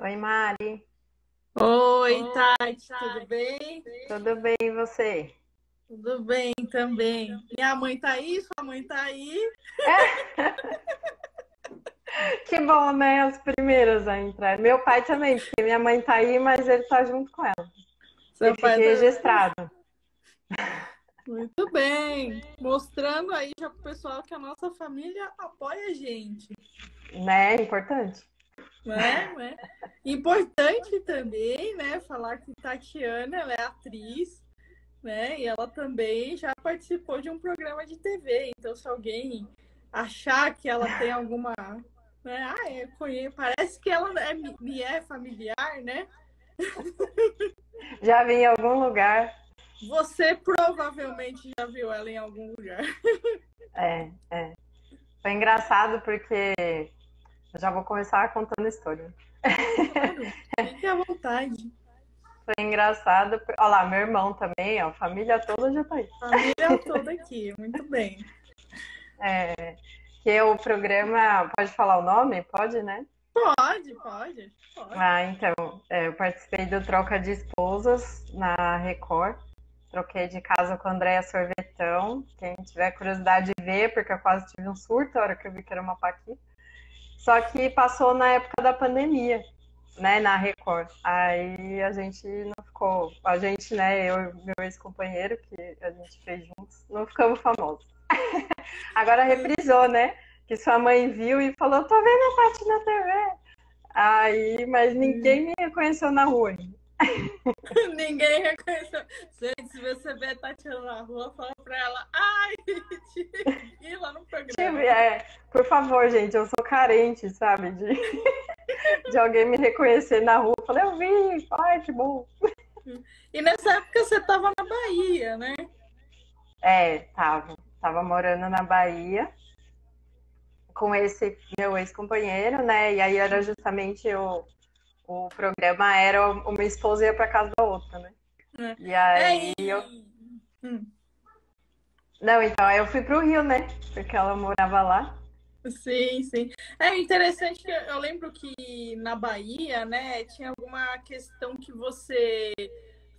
Oi, Mari. Oi, Tati, tudo bem? Tudo bem e você? Tudo bem também. Minha mãe tá aí, sua mãe tá aí. Que bom, né? Os primeiros a entrar. Meu pai também, porque minha mãe tá aí, mas ele tá junto com ela. Que Seu fique pai tá registrado, muito bem. Mostrando aí já pro pessoal que a nossa família apoia a gente, né? Importante. né? Importante também, né? Falar que Tatiana, ela é atriz, né? E ela também já participou de um programa de TV. Então, se alguém achar que ela tem alguma, né? Conheço, parece que ela me é familiar, né? Já vi em algum lugar. Você provavelmente já viu ela em algum lugar. É. Foi engraçado porque eu já vou começar contando a história. Claro, fique à vontade. Foi engraçado. Olha lá, meu irmão também, ó, a família toda já tá aí. Família toda aqui, muito bem. Que o programa, pode falar o nome? Pode, né? Pode. Ah, então, eu participei do Troca de Esposas na Record. Troquei de casa com a Andréia Sorvetão. Quem tiver curiosidade de ver, porque eu quase tive um surto a hora que eu vi que era uma paquita. Só que passou na época da pandemia, né, na Record. Aí a gente não ficou. A gente, né, eu e meu ex-companheiro, que a gente fez juntos, não ficamos famosos. Agora reprisou, né? Que sua mãe viu e falou: tô vendo a Tati na TV. Aí, mas ninguém me reconheceu na rua ainda. Ninguém reconheceu. Gente, se você vê a Tatiana na rua, fala pra ela, ai, te vi lá no programa. Por favor, gente, eu sou carente, sabe? De alguém me reconhecer na rua. Eu falei, eu vi, ai, que bom. E nessa época você tava na Bahia, né? Tava morando na Bahia com esse meu ex-companheiro, né? E aí era justamente o programa era uma esposa ia pra casa da outra, né? E É, aí e... eu. Hum, Não, então aí eu fui pro Rio, né? Porque ela morava lá. sim. É interessante que eu lembro que na Bahia, né, tinha alguma questão que você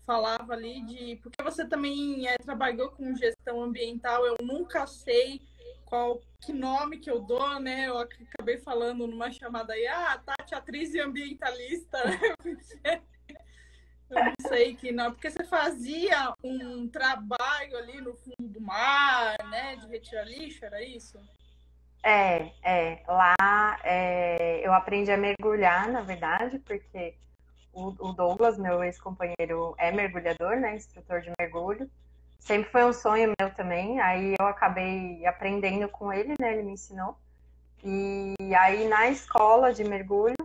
falava ali de. Porque você também trabalhou com gestão ambiental, eu nunca sei qual que nome que eu dou, né? Eu acabei falando numa chamada aí, Tati, atriz e ambientalista, né? Eu não sei que não, porque você fazia um trabalho ali no fundo do mar, né? De retirar lixo, era isso? Lá eu aprendi a mergulhar, na verdade, porque o Douglas, meu ex-companheiro, é mergulhador, né? Instrutor de mergulho. Sempre foi um sonho meu também. Aí eu acabei aprendendo com ele, né? Ele me ensinou. E aí na escola de mergulho,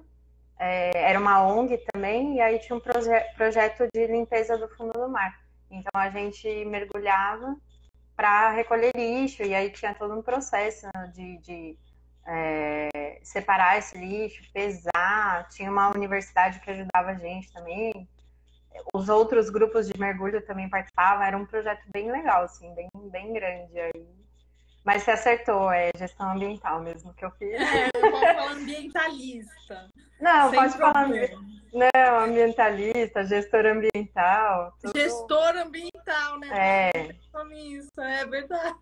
era uma ONG também, e aí tinha um projeto de limpeza do fundo do mar. Então a gente mergulhava para recolher lixo, e aí tinha todo um processo de separar esse lixo, pesar. Tinha uma universidade que ajudava a gente também. Os outros grupos de mergulho também participavam. Era um projeto bem legal, assim, bem grande. Aí. Mas você acertou, é gestão ambiental mesmo que eu fiz. Eu posso falar ambientalista, Não, sem pode falar. problema. Não, ambientalista, gestor ambiental, tudo. Gestor ambiental, né? É, Você pensou nisso, é verdade.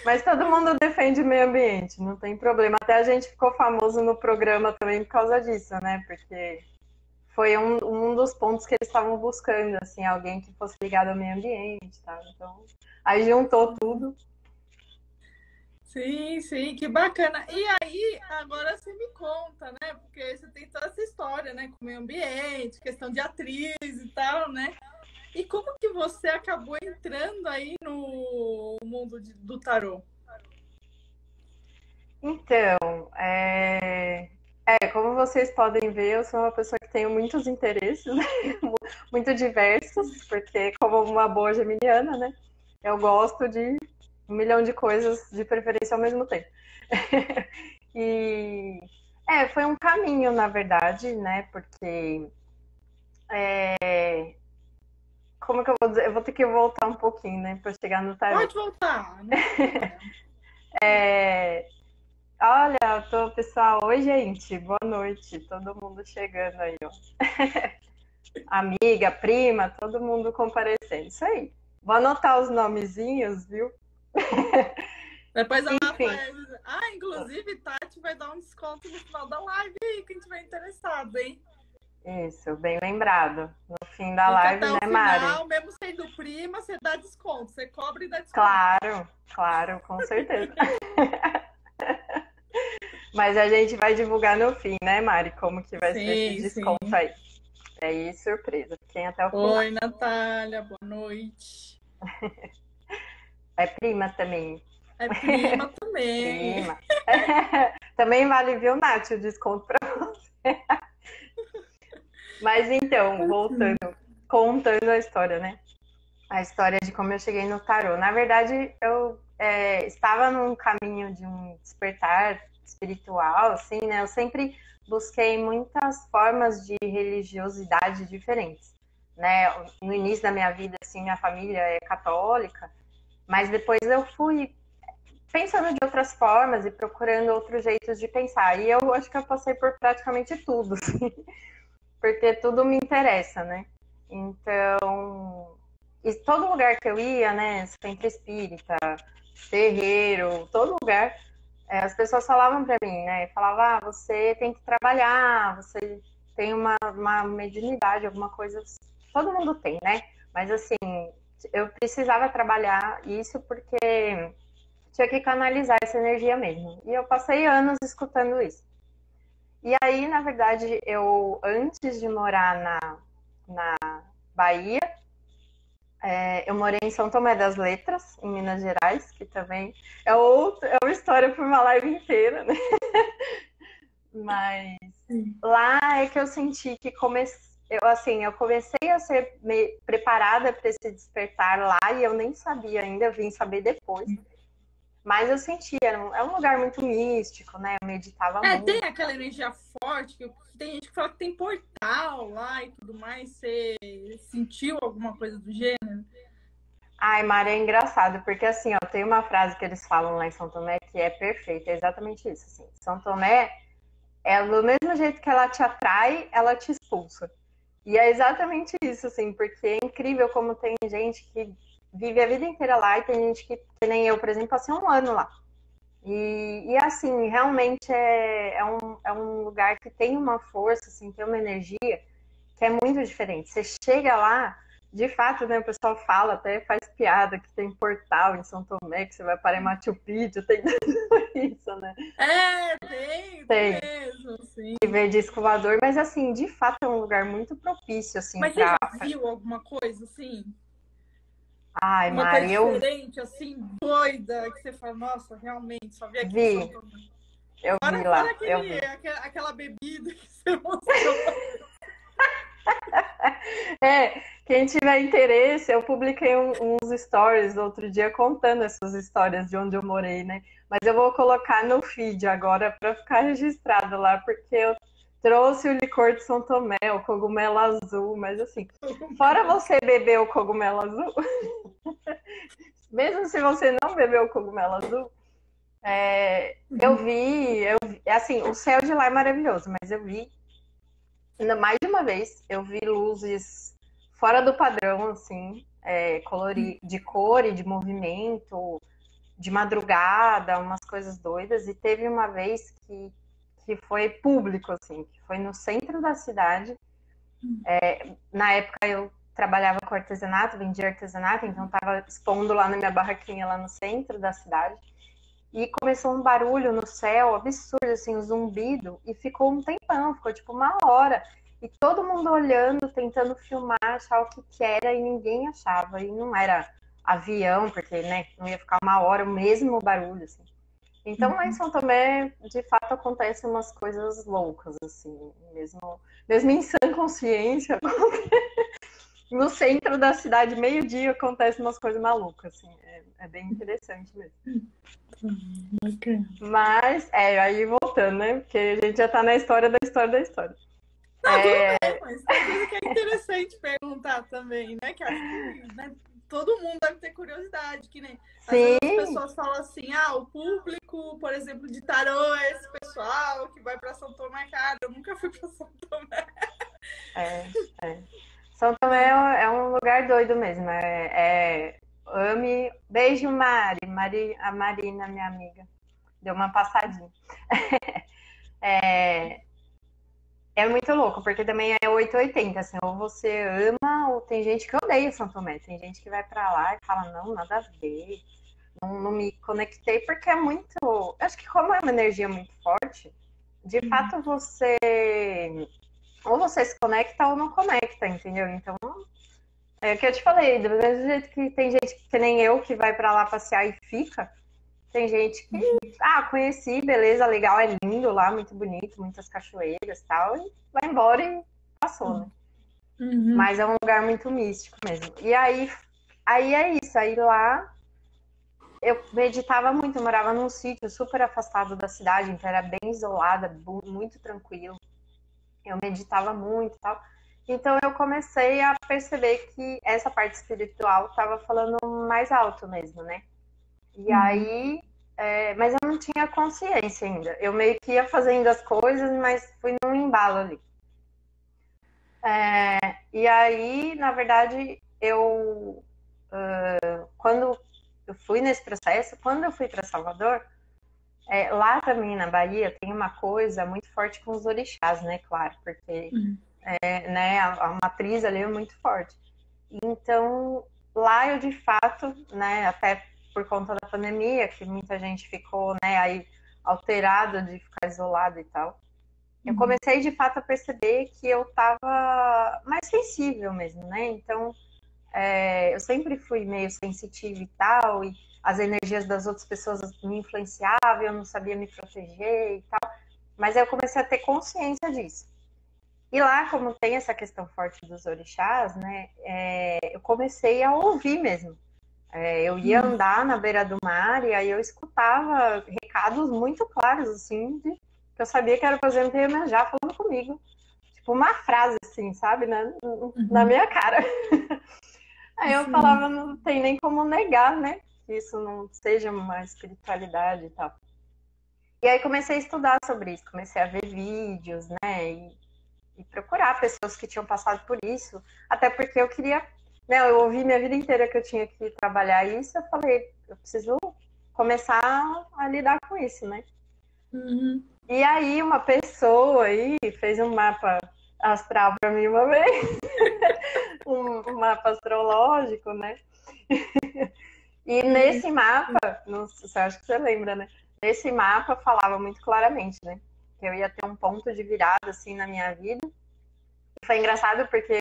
Mas todo mundo defende o meio ambiente, não tem problema. Até a gente ficou famoso no programa também por causa disso, né? Porque foi um dos pontos que eles estavam buscando, assim, alguém que fosse ligado ao meio ambiente, tá? Então, aí juntou tudo. Sim, que bacana. E aí, agora você me conta, né? Porque você tem toda essa história, né? Com o meio ambiente, questão de atriz e tal, né? E como que você acabou entrando aí no mundo do tarô? Então, como vocês podem ver, eu sou uma pessoa que tenho muitos interesses, né? Muito diversos, porque como uma boa geminiana, né? Eu gosto de um milhão de coisas, de preferência ao mesmo tempo. E foi um caminho, na verdade, né? Porque como que eu vou dizer? Eu vou ter que voltar um pouquinho, né, para chegar no tarot. Pode voltar, não tem problema. Olha, pessoal, oi, gente, boa noite, todo mundo chegando aí, ó. Amiga, prima, todo mundo comparecendo, isso aí. Vou anotar os nomezinhos, viu? Depois ela Enfim, faz. Ah, inclusive, Tati vai dar um desconto no final da live aí, quem tiver interessado, hein? isso, bem lembrado. No fim da Fica live, até né, o Mari? final, mesmo sendo prima, você dá desconto. Você cobra e dá desconto. Claro, claro, com certeza. Mas a gente vai divulgar no fim, né, Mari? Como que vai ser esse Sim, desconto sim. aí. É isso, surpresa. Fiquem até o final. Oi, Natália, boa noite. É prima também. É prima também. Prima. Também vale, viu, Nath, o desconto pra você. Mas então, voltando, contando a história, né? A história de como eu cheguei no tarô. Na verdade, eu estava num caminho de um despertar espiritual, assim, né? Eu sempre busquei muitas formas de religiosidade diferentes, né? No início da minha vida, assim, minha família é católica, mas depois eu fui pensando de outras formas e procurando outros jeitos de pensar. E eu acho que eu passei por praticamente tudo, assim, porque tudo me interessa, né? Então, e todo lugar que eu ia, né, centro espírita, terreiro, todo lugar, as pessoas falavam para mim, né, falavam, ah, você tem que trabalhar, você tem uma mediunidade, alguma coisa, todo mundo tem, né, mas assim, eu precisava trabalhar isso porque tinha que canalizar essa energia mesmo, e eu passei anos escutando isso. E aí, na verdade, eu, antes de morar na Bahia, eu morei em São Tomé das Letras, em Minas Gerais, que também é uma história para uma live inteira, né? Mas lá é que eu senti que eu comecei a ser preparada para esse despertar lá e eu nem sabia ainda, eu vim saber depois. Mas eu sentia, é um lugar muito místico, né? Eu meditava Tem muito. aquela energia forte, que tem gente que fala que tem portal lá e tudo mais. Você sentiu alguma coisa do gênero? Ai, Mari, é engraçado, porque assim, ó, tem uma frase que eles falam lá em São Tomé que é perfeita, é exatamente isso, assim. São Tomé é do mesmo jeito que ela te atrai, ela te expulsa. E é exatamente isso, assim, porque é incrível como tem gente que vive a vida inteira lá e tem gente que nem eu, por exemplo, passei um ano lá. E assim, realmente é um lugar que tem uma força, assim, tem uma energia que é muito diferente. Você chega lá, de fato, né, o pessoal fala, até faz piada que tem portal em São Tomé, que você vai para Machu Picchu, tem tudo isso, né? Tem Tem, mesmo, sim. que vê disco voador, mas assim, de fato é um lugar muito propício, assim, Mas você pra... já viu alguma coisa assim? Ai, Uma coisa Mari, eu diferente, assim, doida, que você fala, nossa, realmente, só vi aqui em São vi, Tomé. eu vi Fora lá, eu vi. aquela bebida que você mostrou. Quem tiver interesse, eu publiquei uns stories outro dia contando essas histórias de onde eu morei, né? Mas eu vou colocar no feed agora para ficar registrado lá, porque eu trouxe o licor de São Tomé, o cogumelo azul, mas assim, fora você beber o cogumelo azul, mesmo se você não beber o cogumelo azul, assim, o céu de lá é maravilhoso, mas eu vi, mais de uma vez, eu vi luzes fora do padrão, assim, de cor e de movimento, de madrugada, umas coisas doidas. E teve uma vez que foi público, assim, que foi no centro da cidade. Na época eu trabalhava com artesanato, vendia artesanato, então estava expondo lá na minha barraquinha, lá no centro da cidade. E começou um barulho no céu absurdo, assim, um zumbido, e ficou um tempão, ficou tipo uma hora. E todo mundo olhando, tentando filmar, achar o que era, e ninguém achava. E não era avião, porque, né, não ia ficar uma hora o mesmo barulho, assim. Então lá em São Tomé, de fato, acontecem umas coisas loucas, assim, mesmo em sã consciência, no centro da cidade, meio-dia, acontecem umas coisas malucas, assim, é bem interessante mesmo. Okay. Mas, aí voltando, né? Porque a gente já tá na história da história da história. Não, tudo bem, mas tem coisa que é interessante perguntar também, né? Que acho que, né, todo mundo deve ter curiosidade, que nem às vezes as Sim, pessoas falam assim, ah, o público, por exemplo, de tarô é esse pessoal que vai para São Tomé, cara, eu nunca fui para São Tomé. é, é. São Tomé é um lugar doido mesmo. Ame. Beijo, Mari. A Marina, minha amiga. Deu uma passadinha. É muito louco, porque também é 880, assim, ou você ama, ou tem gente que odeia São Tomé. Tem gente que vai pra lá e fala, não, nada a ver. Não me conectei, porque é muito. Eu acho que como é uma energia muito forte, de fato você. Ou você se conecta ou não conecta, entendeu? Então, é o que eu te falei, do mesmo jeito que tem gente que nem eu que vai pra lá passear e fica, tem gente que, conheci, beleza, legal, é lindo lá, muito bonito, muitas cachoeiras e tal, e vai embora e passou, né? Uhum. Mas é um lugar muito místico mesmo. E aí é isso, aí lá eu meditava muito, eu morava num sítio super afastado da cidade, então era bem isolada, muito tranquilo. Eu meditava muito e tal. Então eu comecei a perceber que essa parte espiritual estava falando mais alto mesmo, né? E Uhum. aí, mas eu não tinha consciência ainda. Eu meio que ia fazendo as coisas, mas fui num embalo ali. E aí, na verdade, quando eu fui nesse processo, quando eu fui para Salvador, lá também na Bahia tem uma coisa muito forte com os orixás, né? Claro, porque Uhum. né, a matriz ali é muito forte. Então, lá eu de fato, né, até por conta da pandemia, que muita gente ficou, né, aí alterada de ficar isolada e tal, eu Uhum. comecei de fato a perceber que eu estava mais sensível mesmo, né? Então, eu sempre fui meio sensitiva e tal, e as energias das outras pessoas me influenciavam, eu não sabia me proteger e tal, mas aí eu comecei a ter consciência disso. E lá, como tem essa questão forte dos orixás, né, eu comecei a ouvir mesmo. Eu ia Uhum. andar na beira do mar e aí eu escutava recados muito claros, assim, que eu sabia que era, por exemplo, Iemanjá falando comigo. Tipo, uma frase, assim, sabe, na Uhum. minha cara. Aí eu Sim. falava, não tem nem como negar, né, que isso não seja uma espiritualidade e tal. E aí comecei a estudar sobre isso, comecei a ver vídeos, né, e procurar pessoas que tinham passado por isso, até porque eu queria, né, eu ouvi minha vida inteira que eu tinha que trabalhar isso, eu falei, eu preciso começar a lidar com isso, né? Uhum. E aí uma pessoa aí fez um mapa astral para mim uma vez, um mapa astrológico, né? E Sim. nesse mapa, não sei, acho que você lembra, né? Nesse mapa falava muito claramente, né? Que eu ia ter um ponto de virada assim na minha vida. Foi engraçado porque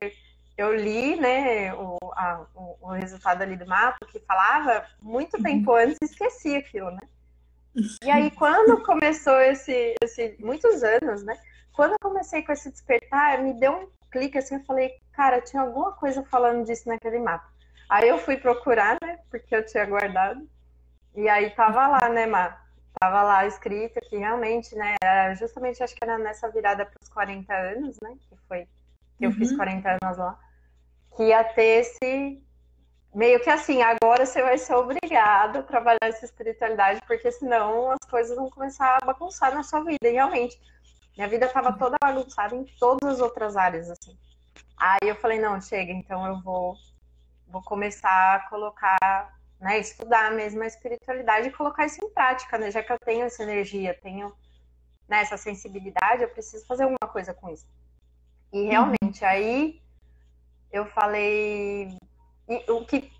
eu li, né, o resultado ali do mapa que falava muito tempo Uhum. antes e esqueci aquilo, né? E aí quando começou muitos anos, né? Quando eu comecei com esse despertar, me deu um clique assim, eu falei, cara, tinha alguma coisa falando disso naquele mapa. Aí eu fui procurar, né, porque eu tinha guardado. E aí tava lá, né, Má? Tava lá escrito que realmente, né, era justamente acho que era nessa virada para os 40 anos, né, que eu fiz Uhum. 40 anos lá, que ia ter esse. Meio que assim, agora você vai ser obrigado a trabalhar essa espiritualidade, porque senão as coisas vão começar a bagunçar na sua vida. E realmente, minha vida estava toda bagunçada em todas as outras áreas, assim. Aí eu falei, não, chega, então eu vou começar a colocar, né, estudar mesmo a espiritualidade e colocar isso em prática, né? Já que eu tenho essa energia, tenho, né, essa sensibilidade, eu preciso fazer alguma coisa com isso. E Uhum. realmente, aí eu falei, e o que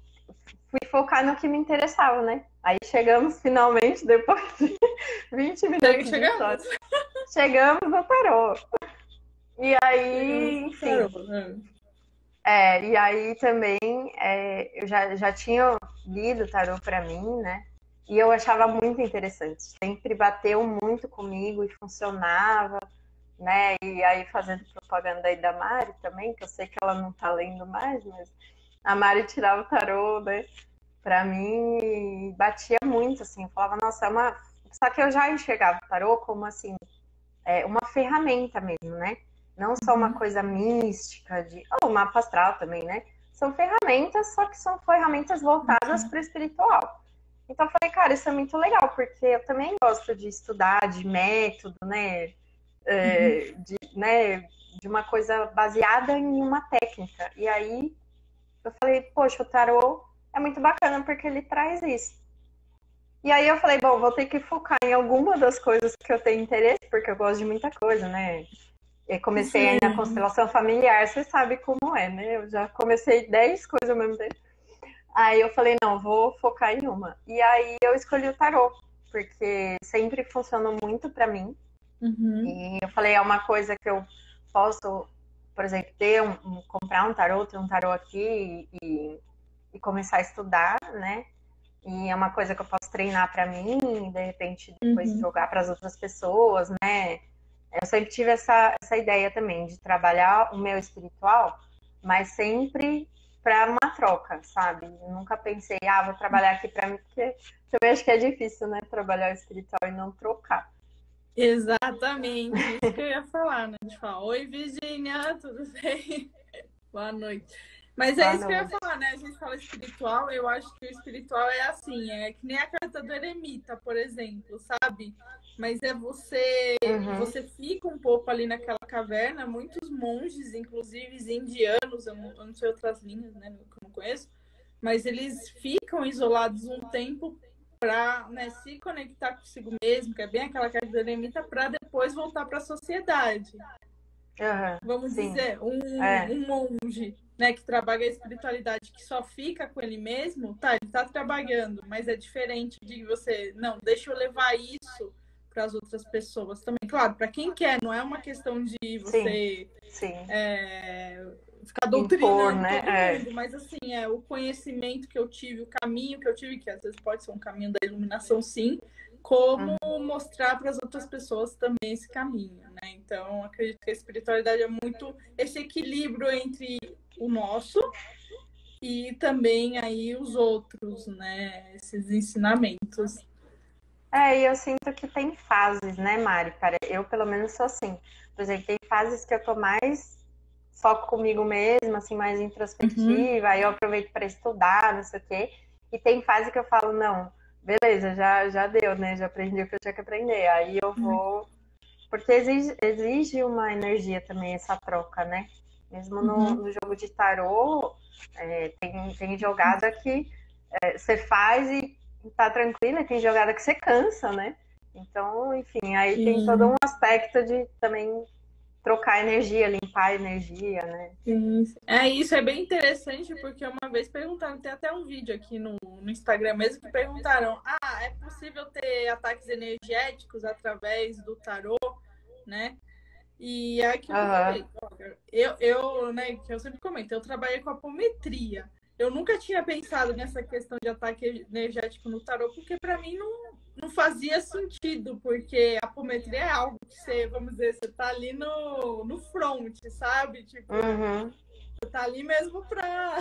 fui focar no que me interessava, né? Aí chegamos finalmente, depois de 20 minutos de Chegamos. história, chegamos no tarô. E Chegamos aí, no enfim, tarô. Né? e aí também eu já tinha lido o tarô para mim, né? E eu achava muito interessante. Sempre bateu muito comigo e funcionava, né? E aí fazendo propaganda aí da Mari também, que eu sei que ela não tá lendo mais, mas a Mari tirava o tarô, né? Pra mim batia muito, assim, eu falava, nossa, é só que eu já enxergava o tarô como assim, uma ferramenta mesmo, né? Não só uma coisa mística, o mapa astral também, né? São ferramentas, só que são ferramentas voltadas para o espiritual. Então eu falei, cara, isso é muito legal, porque eu também gosto de estudar, de método, né? De uma coisa baseada em uma técnica. E aí eu falei, poxa, o tarô é muito bacana porque ele traz isso. E aí eu falei, bom, vou ter que focar em alguma das coisas que eu tenho interesse, porque eu gosto de muita coisa, né? Eu comecei aí na constelação familiar, você sabe como é, né? Eu já comecei 10 coisas ao mesmo tempo. Aí eu falei, não, vou focar em uma. E aí eu escolhi o tarô, porque sempre funcionou muito pra mim. E eu falei, é uma coisa que eu posso, por exemplo, comprar um tarô aqui e começar a estudar, né? E é uma coisa que eu posso treinar pra mim e de repente depois jogar para as outras pessoas, né? Eu sempre tive essa ideia também de trabalhar o meu espiritual, mas sempre para uma troca, sabe? Eu nunca pensei, vou trabalhar aqui para mim, porque também acho que é difícil, né? Trabalhar o espiritual e não trocar. Exatamente, isso que eu ia falar, né? De falar, oi, Virgínia, tudo bem? Boa noite. Mas é isso que eu ia falar, né? A gente fala espiritual, eu acho que o espiritual é assim, é que nem a carta do eremita, por exemplo, sabe? Mas é você fica um pouco ali naquela caverna, muitos monges, inclusive indianos, eu não sei outras linhas, né, que eu não conheço, mas eles ficam isolados um tempo para, né, se conectar consigo mesmo, que é bem aquela carta do eremita, para depois voltar para a sociedade. Vamos dizer, um monge, né, que trabalha a espiritualidade, que só fica com ele mesmo, tá, ele tá trabalhando, mas é diferente de você, não, deixa eu levar isso para as outras pessoas também. Claro, para quem quer, não é uma questão de você ficar doutrinando todo mundo, mas assim, o conhecimento que eu tive, o caminho que eu tive, que às vezes pode ser um caminho da iluminação, sim, como mostrar para as outras pessoas também esse caminho, né? Então, acredito que a espiritualidade é muito esse equilíbrio entre o nosso e também aí os outros, né? Esses ensinamentos. E eu sinto que tem fases, né, Mari? Eu, pelo menos, sou assim. Por exemplo, tem fases que eu tô mais só comigo mesma, assim, mais introspectiva, aí eu aproveito para estudar, não sei o quê. E tem fase que eu falo, não, beleza, já deu, né? Já aprendi o que eu tinha que aprender. Aí eu vou. Porque exige uma energia também essa troca, né? Mesmo no jogo de tarô, tem jogada que você faz e tá tranquila, e tem jogada que você cansa, né? Então, enfim, aí tem todo um aspecto de também trocar energia, limpar energia, né? Isso é bem interessante, porque uma vez perguntaram, tem até um vídeo aqui no Instagram mesmo, que perguntaram, é possível ter ataques energéticos através do tarô, né? E é aquilo que eu falei, né, que eu sempre comento, eu trabalhei com apometria. Eu nunca tinha pensado nessa questão de ataque energético no tarô, porque para mim não fazia sentido, porque a apometria é algo que você, vamos dizer, você tá ali no front, sabe? Tipo, você tá ali mesmo para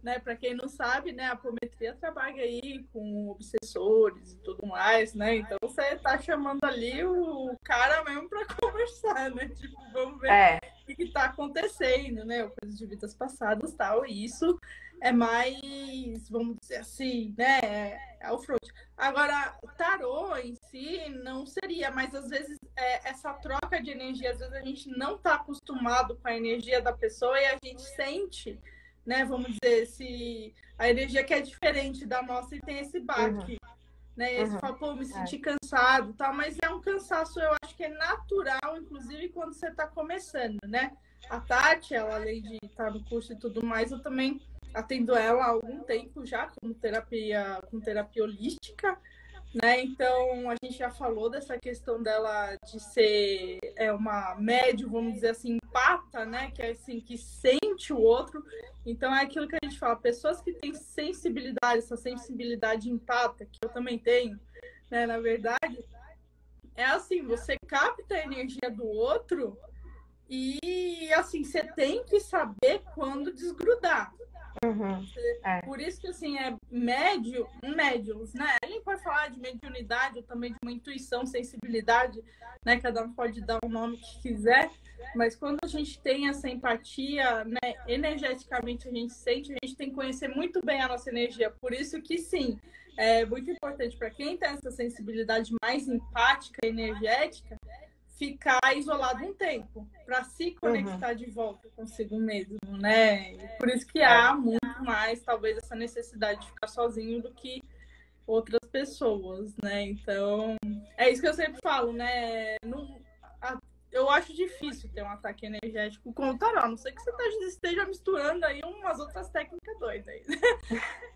né, para quem não sabe, né, a apometria trabalha aí com obsessores e tudo mais, né? Então você tá chamando ali o cara mesmo para conversar, né? Tipo, vamos ver o que tá acontecendo, né? Coisas de vidas passadas, tal. E isso é mais, vamos dizer assim, né? É o front. Agora, tarô em si não seria, mas às vezes essa troca de energia, às vezes a gente não tá acostumado com a energia da pessoa e a gente sente, né, vamos dizer, se a energia que é diferente da nossa e tem esse baque, né, esse fala, pô, me senti cansado, tal, mas é um cansaço, eu acho que é natural, inclusive quando você está começando, né, a Tati, ela além de estar no curso e tudo mais, eu também atendo ela há algum tempo já, com terapia holística, né? Então, a gente já falou dessa questão dela de ser uma médium, vamos dizer assim, empata, né? Que é assim, que sente o outro. Então, é aquilo que a gente fala, pessoas que têm sensibilidade, essa sensibilidade empata, que eu também tenho, né? Na verdade, é assim, você capta a energia do outro e, assim, você tem que saber quando desgrudar. Uhum. É. Por isso que, assim, é médiums, né? A gente pode falar de mediunidade ou também de uma intuição, sensibilidade, né? Cada um pode dar o nome que quiser, mas quando a gente tem essa empatia, né? Energeticamente a gente sente, a gente tem que conhecer muito bem a nossa energia. Por isso que, sim, é muito importante para quem tem essa sensibilidade mais empática, energética, ficar isolado um tempo para se conectar de volta consigo mesmo, né? E por isso que há muito mais, talvez, essa necessidade de ficar sozinho do que outras pessoas, né? Então, é isso que eu sempre falo, né? Eu acho difícil ter um ataque energético com o tarô, a não ser que você esteja misturando aí umas outras técnicas doidas aí.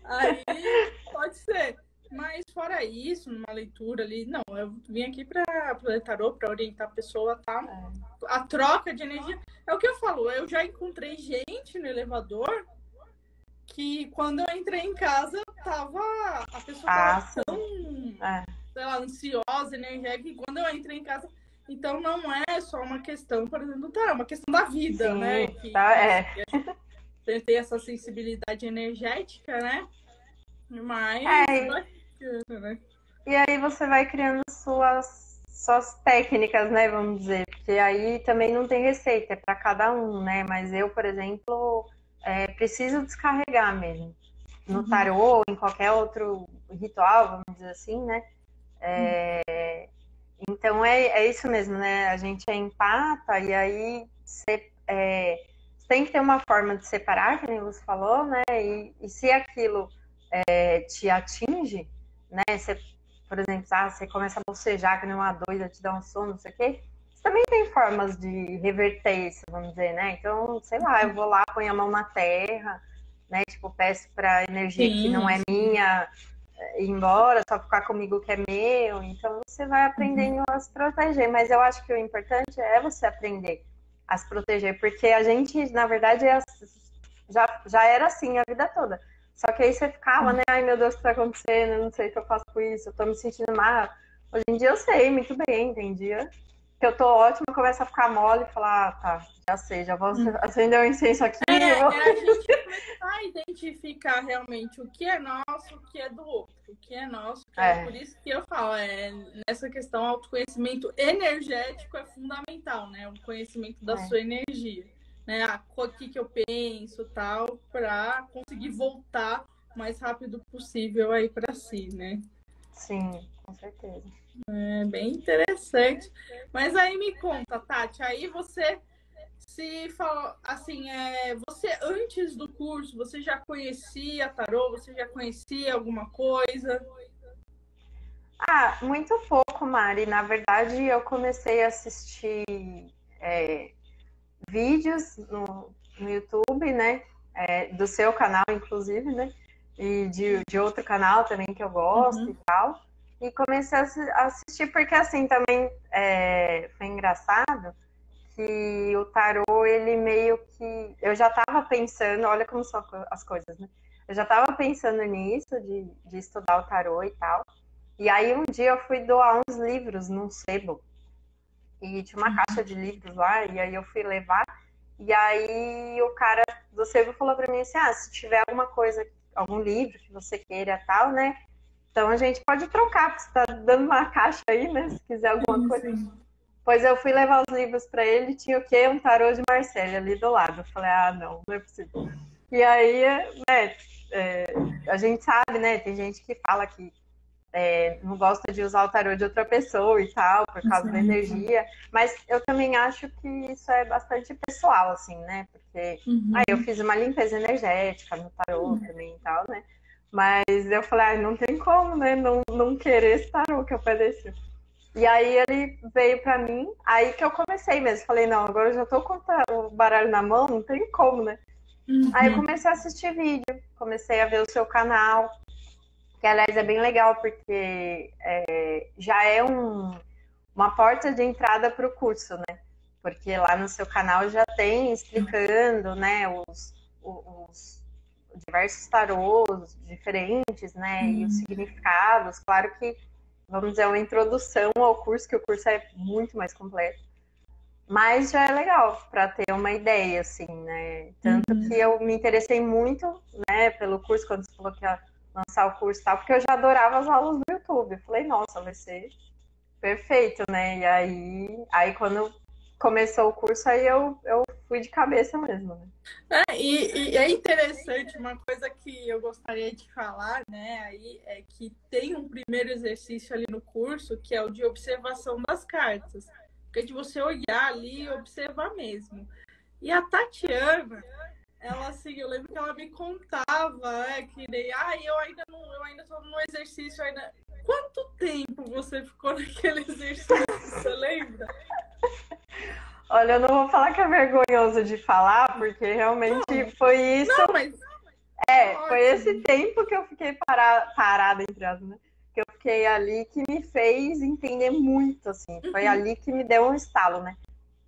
Aí pode ser. Mas fora isso, numa leitura ali, não, eu vim aqui para ler tarô, para orientar a pessoa, tá? A troca de energia. É o que eu falo, eu já encontrei gente no elevador que quando eu entrei em casa, a pessoa tava tão, sei lá, ansiosa, energética, e quando eu entrei em casa, então não é só uma questão, por exemplo, é uma questão da vida, né? Que você tem essa sensibilidade energética, né? Mas né? E aí você vai criando suas técnicas, né, vamos dizer, porque aí também não tem receita, é para cada um, né, mas eu, por exemplo, preciso descarregar mesmo, no tarô ou em qualquer outro ritual, vamos dizer assim, né, então é isso mesmo, né, a gente é empata e aí você tem que ter uma forma de separar, que nem você falou, né, e se aquilo te atinge, né, por exemplo, você começa a bocejar que nem uma doida, te dá um sono, não sei o quê. Você também tem formas de reverter isso, vamos dizer, né? Então, sei lá, eu vou lá, ponho a mão na terra, né? Tipo, peço pra energia que não é minha ir embora, só ficar comigo que é meu. Então, você vai aprendendo a se proteger. Mas eu acho que o importante é você aprender a se proteger, porque a gente, na verdade, já era assim a vida toda. Só que aí você ficava, né? Ai, meu Deus, o que tá acontecendo? Eu não sei o que eu faço com isso, eu tô me sentindo mal. Hoje em dia eu sei muito bem, tem dia que eu tô ótima, começa a ficar mole e falar, tá, já sei, já vou acender um incenso aqui. A gente começar a identificar realmente o que é nosso, o que é do outro, o que é nosso, por isso que eu falo, nessa questão, autoconhecimento energético é fundamental, né? O conhecimento da sua energia. Né, o que eu penso, tal, para conseguir voltar o mais rápido possível aí para si, né? Sim, com certeza. É bem interessante. Mas aí me conta, Tati, aí você se falou assim, você antes do curso, você já conhecia tarô? Você já conhecia alguma coisa? Muito pouco, Mari. Na verdade, eu comecei a assistir vídeos no YouTube, né? Do seu canal, inclusive, né? E de outro canal também que eu gosto e tal. E comecei a assistir porque, assim, também foi engraçado que o tarô, ele meio que... Eu já tava pensando, olha como são as coisas, né? Eu já tava pensando nisso, de estudar o tarô e tal. E aí, um dia eu fui doar uns livros num sebo. E tinha uma caixa de livros lá, e aí eu fui levar. E aí o cara do sebo falou pra mim assim, se tiver alguma coisa, algum livro que você queira tal, né? Então a gente pode trocar, porque você tá dando uma caixa aí, né? Se quiser alguma coisa. Pois eu fui levar os livros pra ele, tinha o quê? Um tarô de Marcelle ali do lado. Eu falei, não é possível. E aí, né, a gente sabe, né? Tem gente que fala que não gosta de usar o tarô de outra pessoa e tal, por causa da energia. Mas eu também acho que isso é bastante pessoal, assim, né? Porque aí eu fiz uma limpeza energética no tarô também e tal, né? Mas eu falei, não tem como, né? Não querer esse tarô que apareceu. E aí ele veio pra mim, aí que eu comecei mesmo. Falei, não, agora eu já tô com o baralho na mão, não tem como, né? Aí eu comecei a assistir vídeo, comecei a ver o seu canal, que aliás é bem legal, porque já é uma porta de entrada para o curso, né? Porque lá no seu canal já tem explicando, né, os diversos tarôs diferentes, né, e os significados. Claro que, vamos dizer, uma introdução ao curso, que o curso é muito mais completo. Mas já é legal para ter uma ideia, assim, né? Tanto que eu me interessei muito né, pelo curso, quando você falou que ia lançar o curso e tal, porque eu já adorava as aulas do YouTube. Eu falei, nossa, vai ser perfeito, né? E aí quando começou o curso, aí eu fui de cabeça mesmo, né? E é interessante, uma coisa que eu gostaria de falar, né, aí é que tem um primeiro exercício ali no curso, que é o de observação das cartas. Que é de você olhar ali e observar mesmo. E a Tatiana, ela assim, eu lembro que ela me contava, que nem, eu ainda tô no exercício ainda. Quanto tempo você ficou naquele exercício? Você lembra? Olha, eu não vou falar que é vergonhoso de falar, porque realmente foi isso. Não, mas foi esse tempo que eu fiquei parada, entre aspas, né? Que eu fiquei ali que me fez entender muito, assim. Foi ali que me deu um estalo, né?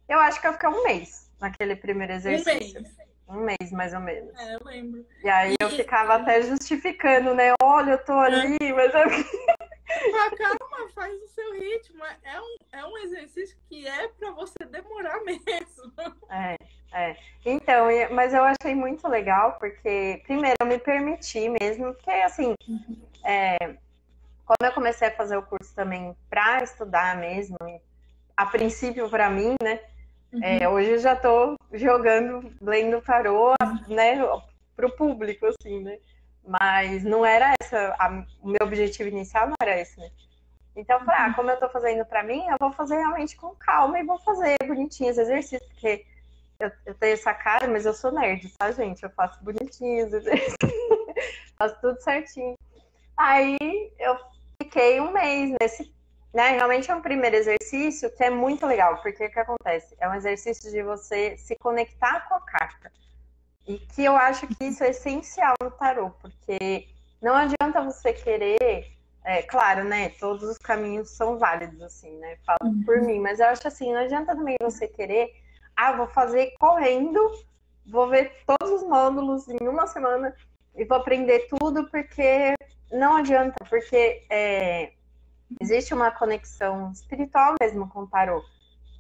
Eu acho que eu fiquei um mês naquele primeiro exercício. Um mês, mais ou menos. Eu lembro. E aí eu ficava até justificando, né? Olha, eu tô ali, mas eu... Calma, faz o seu ritmo. É um exercício que é para você demorar mesmo. Então, mas eu achei muito legal, porque, primeiro, eu me permiti mesmo, porque, assim, quando eu comecei a fazer o curso também para estudar mesmo, a princípio para mim, né? Hoje eu já tô jogando, lendo tarô, né, pro público, assim, né? Mas não era o meu objetivo inicial não era esse, né? Então, eu falei, como eu tô fazendo para mim, eu vou fazer realmente com calma e vou fazer bonitinho os exercícios, porque eu tenho essa cara, mas eu sou nerd, tá, gente? Eu faço bonitinho os exercícios, faço tudo certinho. Aí eu fiquei um mês nesse, né? Realmente é um primeiro exercício que é muito legal, porque o que acontece? É um exercício de você se conectar com a carta. E que eu acho que isso é essencial no tarô, porque não adianta você querer, claro, né? Todos os caminhos são válidos, assim, né? Falo por mim, mas eu acho assim, não adianta também você querer, vou fazer correndo, vou ver todos os módulos em uma semana e vou aprender tudo, porque não adianta, porque existe uma conexão espiritual mesmo com o tarô,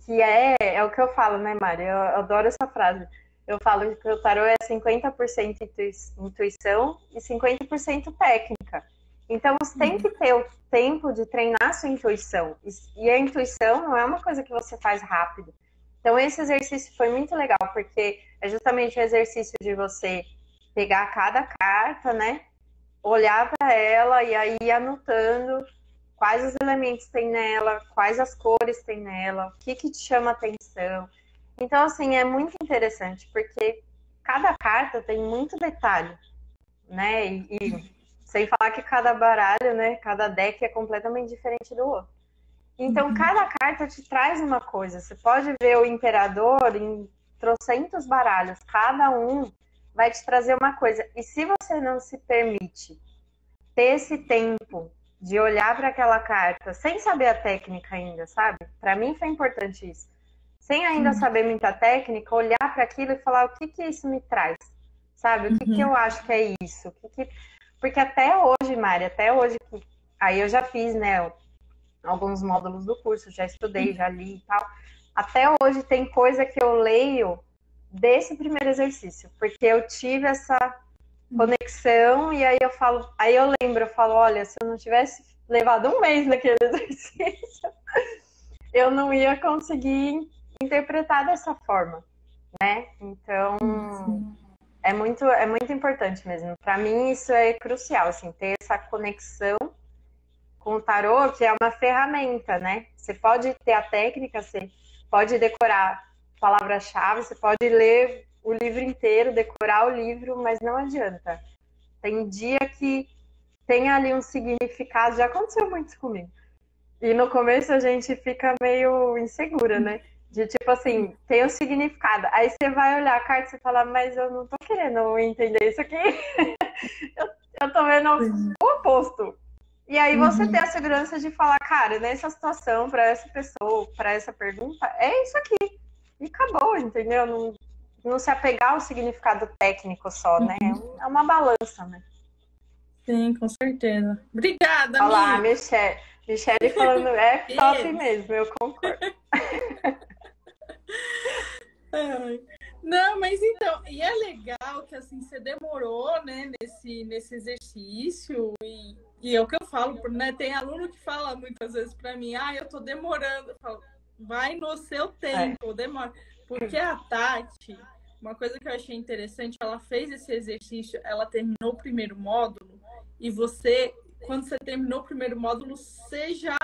que é o que eu falo, né, Mari? Eu adoro essa frase. Eu falo que o tarô é 50% intuição e 50% técnica. Então, você tem que ter o tempo de treinar a sua intuição. E a intuição não é uma coisa que você faz rápido. Então, esse exercício foi muito legal, porque é justamente o exercício de você pegar cada carta, né? Olhar para ela e aí ir anotando quais os elementos tem nela, quais as cores tem nela, o que te chama atenção. Então, assim, é muito interessante, porque cada carta tem muito detalhe, né? E sem falar que cada baralho, né? Cada deck é completamente diferente do outro. Então, cada carta te traz uma coisa. Você pode ver o imperador em trocentos baralhos. Cada um vai te trazer uma coisa. E se você não se permite ter esse tempo de olhar para aquela carta sem saber a técnica ainda, sabe? Para mim foi importante isso. Sem ainda saber muita técnica, olhar para aquilo e falar o que isso me traz, sabe? O que eu acho que é isso? Porque até hoje, Mari, aí eu já fiz, né, alguns módulos do curso, já estudei, já li e tal. Até hoje tem coisa que eu leio desse primeiro exercício, porque eu tive essa conexão e aí eu falo, eu falo, olha, se eu não tivesse levado um mês naquele exercício, eu não ia conseguir interpretar dessa forma, né? Então, é muito importante mesmo. Para mim, isso é crucial, assim, ter essa conexão com o tarô, que é uma ferramenta, né? Você pode ter a técnica, você pode decorar palavra-chave, você pode ler o livro inteiro, decorar o livro, mas não adianta. Tem dia que tem ali um significado, já aconteceu muito isso comigo. E no começo a gente fica meio insegura, né? De tipo assim, tem um significado. Aí você vai olhar a carta e fala, mas eu não tô querendo entender isso aqui. eu tô vendo o oposto. E aí você tem a segurança de falar, cara, nessa situação, para essa pessoa, para essa pergunta, é isso aqui. E acabou, entendeu? Não se apegar ao significado técnico só, né? É uma balança, né? Sim, com certeza. Obrigada, Olha lá, amiga. Michele falando, é top mesmo, eu concordo. Não, mas então, e é legal que assim você demorou, né, nesse exercício e é o que eu falo, né? Tem aluno que fala muitas vezes para mim, eu tô demorando. Eu falo, vai no seu É. tempo, demora. Porque a Tati, uma coisa que eu achei interessante, ela fez esse exercício, ela terminou o primeiro módulo e você, quando você terminou o primeiro módulo, você já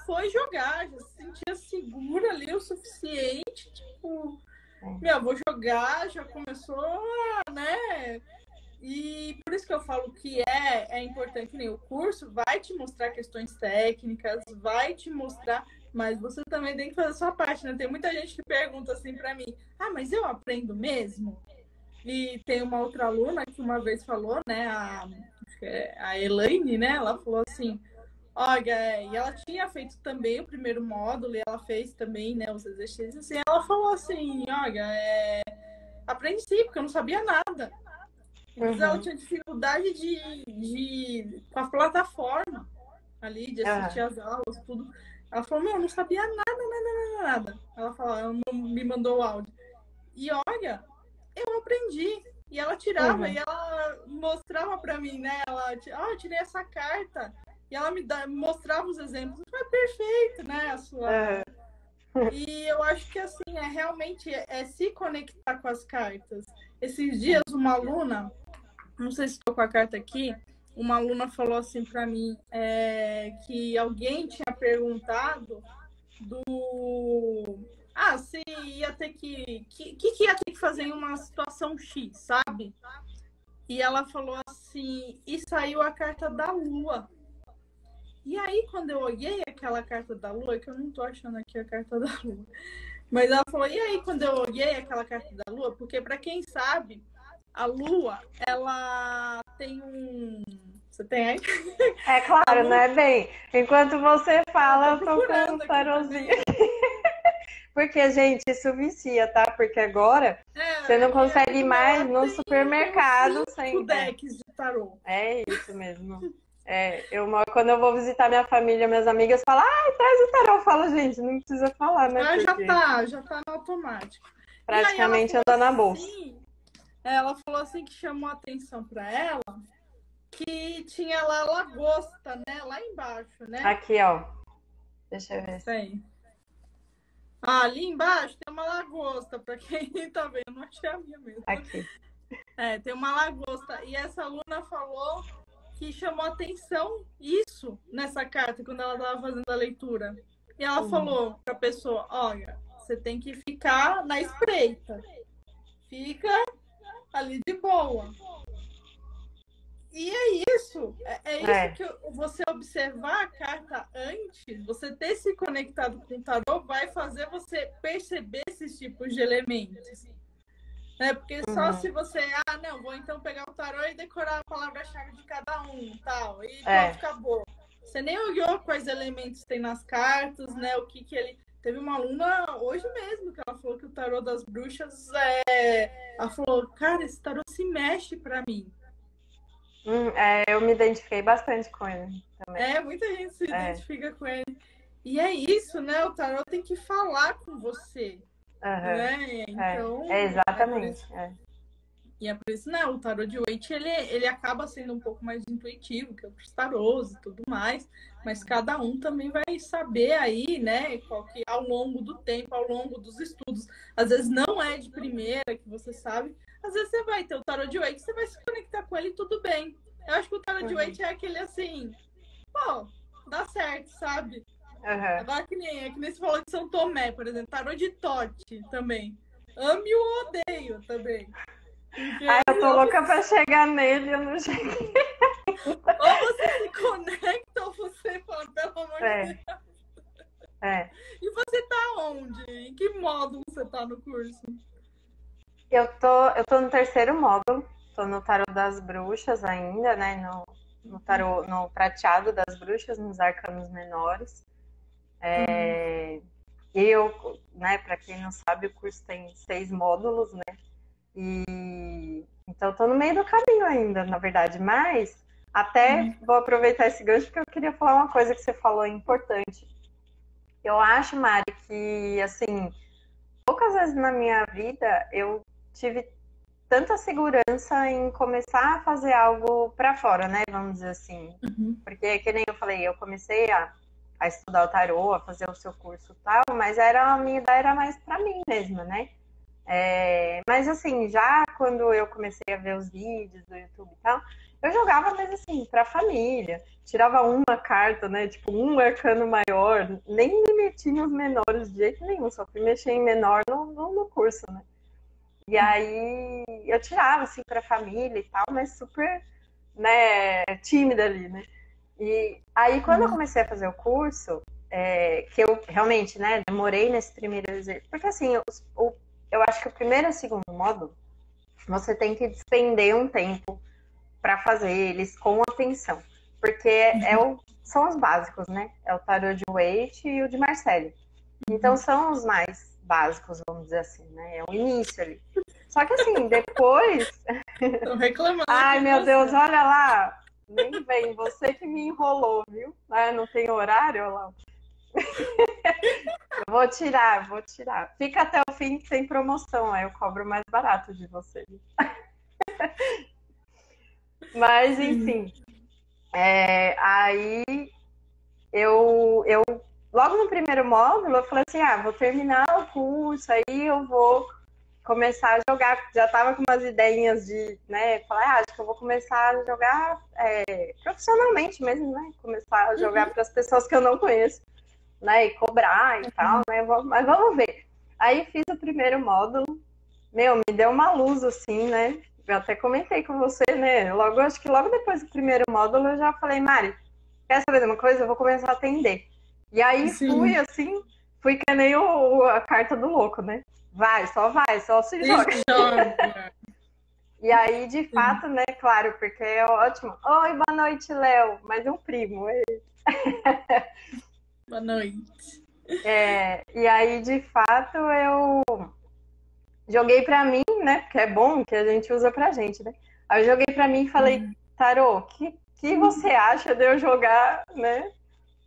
foi jogar, já se sentia segura ali o suficiente, tipo, vou jogar, já começou, né? E por isso que eu falo que é importante, nem o curso vai te mostrar questões técnicas, vai te mostrar, mas você também tem que fazer a sua parte, né? Tem muita gente que pergunta assim para mim, mas eu aprendo mesmo? E tem uma outra aluna que uma vez falou, né, a Elaine, né, ela falou assim, olha, e ela tinha feito também o primeiro módulo, e ela fez também, né, os exercícios, assim, ela falou assim, olha, aprendi sim, porque eu não sabia nada. Mas ela tinha dificuldade com a plataforma ali, de assistir as aulas, tudo. Ela falou, eu não sabia nada. Ela falou, ela me mandou o áudio. E olha, eu aprendi. E ela tirava, e ela mostrava para mim, né? Ela, eu tirei essa carta. E ela mostrava os exemplos. Foi perfeito, né? A sua... E eu acho que, assim, realmente se conectar com as cartas. Esses dias, uma aluna, não sei se estou com a carta aqui, uma aluna falou assim para mim que alguém tinha perguntado se ia ter que ia ter que fazer em uma situação X, sabe? E ela falou assim, e saiu a carta da Lua. E aí, quando eu olhei aquela carta da Lua, que eu não tô achando aqui a carta da Lua, mas ela falou, e aí, quando eu olhei aquela carta da Lua, porque para quem sabe, a Lua, ela tem um... Você tem aí? É claro, Lua... né, bem? Enquanto você fala, eu tô com um tarozinho. Porque, gente, isso vicia, tá? Porque agora você não consegue ir mais no supermercado sem... decks de tarô. É isso mesmo. Quando eu vou visitar minha família, minhas amigas falam, traz o tarô. Eu falo, gente, não precisa falar, né? Porque... já tá no automático. Praticamente anda na bolsa. Ela falou assim que chamou a atenção para ela que tinha lá a lagosta, né? Lá embaixo, né? Aqui, ó. Deixa eu ver. Tem. Ali embaixo tem uma lagosta, para quem tá vendo, não achei a minha mesmo. Aqui. Tem uma lagosta. E essa aluna falou que chamou atenção isso nessa carta, quando ela estava fazendo a leitura. E ela falou para a pessoa, olha, você tem que ficar na espreita. Fica ali de boa. E é isso. É isso que você observar a carta antes, você ter se conectado com o tarô, vai fazer você perceber esses tipos de elementos. Porque só se você, vou então pegar o tarô e decorar a palavra-chave de cada um, tal, e pronto, acabou. Você nem olhou quais elementos tem nas cartas, né? O que ele... Teve uma aluna hoje mesmo que ela falou que o tarô das bruxas Ela falou, cara, esse tarô se mexe pra mim. Eu me identifiquei bastante com ele também. Muita gente se identifica com ele. E é isso, né? O tarô tem que falar com você. Né? Então, exatamente. E é por isso, né? O tarô de Waite, ele acaba sendo um pouco mais intuitivo que outros tarôs e tudo mais, mas cada um também vai saber aí, né? Qual que ao longo do tempo, ao longo dos estudos, às vezes não é de primeira que você sabe, às vezes você vai ter o tarô de Waite, você vai se conectar com ele e tudo bem. Eu acho que o tarô de Waite é aquele assim, dá certo, sabe? Agora que nem você falou de São Tomé, por exemplo, tarô de Tote também. Ame ou odeio também. Eu tô louca pra chegar nele, eu não cheguei. Ou você se conecta, ou você fala, pelo amor de Deus. E você tá onde? Em que módulo você tá no curso? Eu tô no terceiro módulo, tô no tarô das bruxas ainda, né? No tarô, no prateado das bruxas, nos arcanos menores. E eu, né, pra quem não sabe, o curso tem 6 módulos, né? Então, eu tô no meio do caminho ainda, na verdade. Mas, até vou aproveitar esse gancho, porque eu queria falar uma coisa que você falou importante. Eu acho, Mari, que, assim, poucas vezes na minha vida eu tive tanta segurança em começar a fazer algo para fora, né? Vamos dizer assim. Porque, que nem eu falei, eu comecei a estudar o tarô, a fazer o seu curso e tal, mas a minha ideia era mais para mim mesma, né? Mas assim, já quando eu comecei a ver os vídeos do YouTube e tal, eu jogava, mas assim, pra família. Tirava uma carta, né? Tipo, um arcano maior. Nem me meti nos menores de jeito nenhum. Só fui mexer em menor no curso, né? E aí eu tirava, assim, pra família e tal, mas super, né, tímida ali, né? E aí, quando eu comecei a fazer o curso, que eu realmente, né, demorei nesse primeiro exercício. Porque assim, eu acho que o primeiro e o segundo módulo, você tem que despender um tempo para fazer eles com atenção. Porque são os básicos, né? É o tarô de Waite e o de Marcelle. Então são os mais básicos, vamos dizer assim, né? É o início ali. Só que assim, depois. Tô reclamando. Ai, meu Deus, olha lá. Nem vem, você que me enrolou, viu? Ah, não tem horário, olha lá. Eu vou tirar. Fica até o fim sem promoção, aí eu cobro mais barato de você. Mas, enfim. Aí eu logo no primeiro módulo eu falei assim, vou terminar o curso, aí eu vou começar a jogar. Já tava com umas ideinhas de, né, falar, acho que eu vou começar a jogar profissionalmente mesmo, né? Começar a jogar para as pessoas que eu não conheço, né? E cobrar e tal, né? Mas vamos ver. Aí fiz o primeiro módulo, me deu uma luz assim, né? Eu até comentei com você, né? Acho que logo depois do primeiro módulo eu já falei, Mari, quer saber de uma coisa? Eu vou começar a atender. E aí fui que nem a carta do louco, né? Vai, só se joga. E aí, de fato, né, claro, porque é ótimo. Oi, boa noite, Léo. Mais um primo. Boa noite. E aí, de fato, eu joguei pra mim, né, porque é bom que a gente usa pra gente, né? Aí eu joguei pra mim e falei, Tarô, que você acha de eu jogar, né,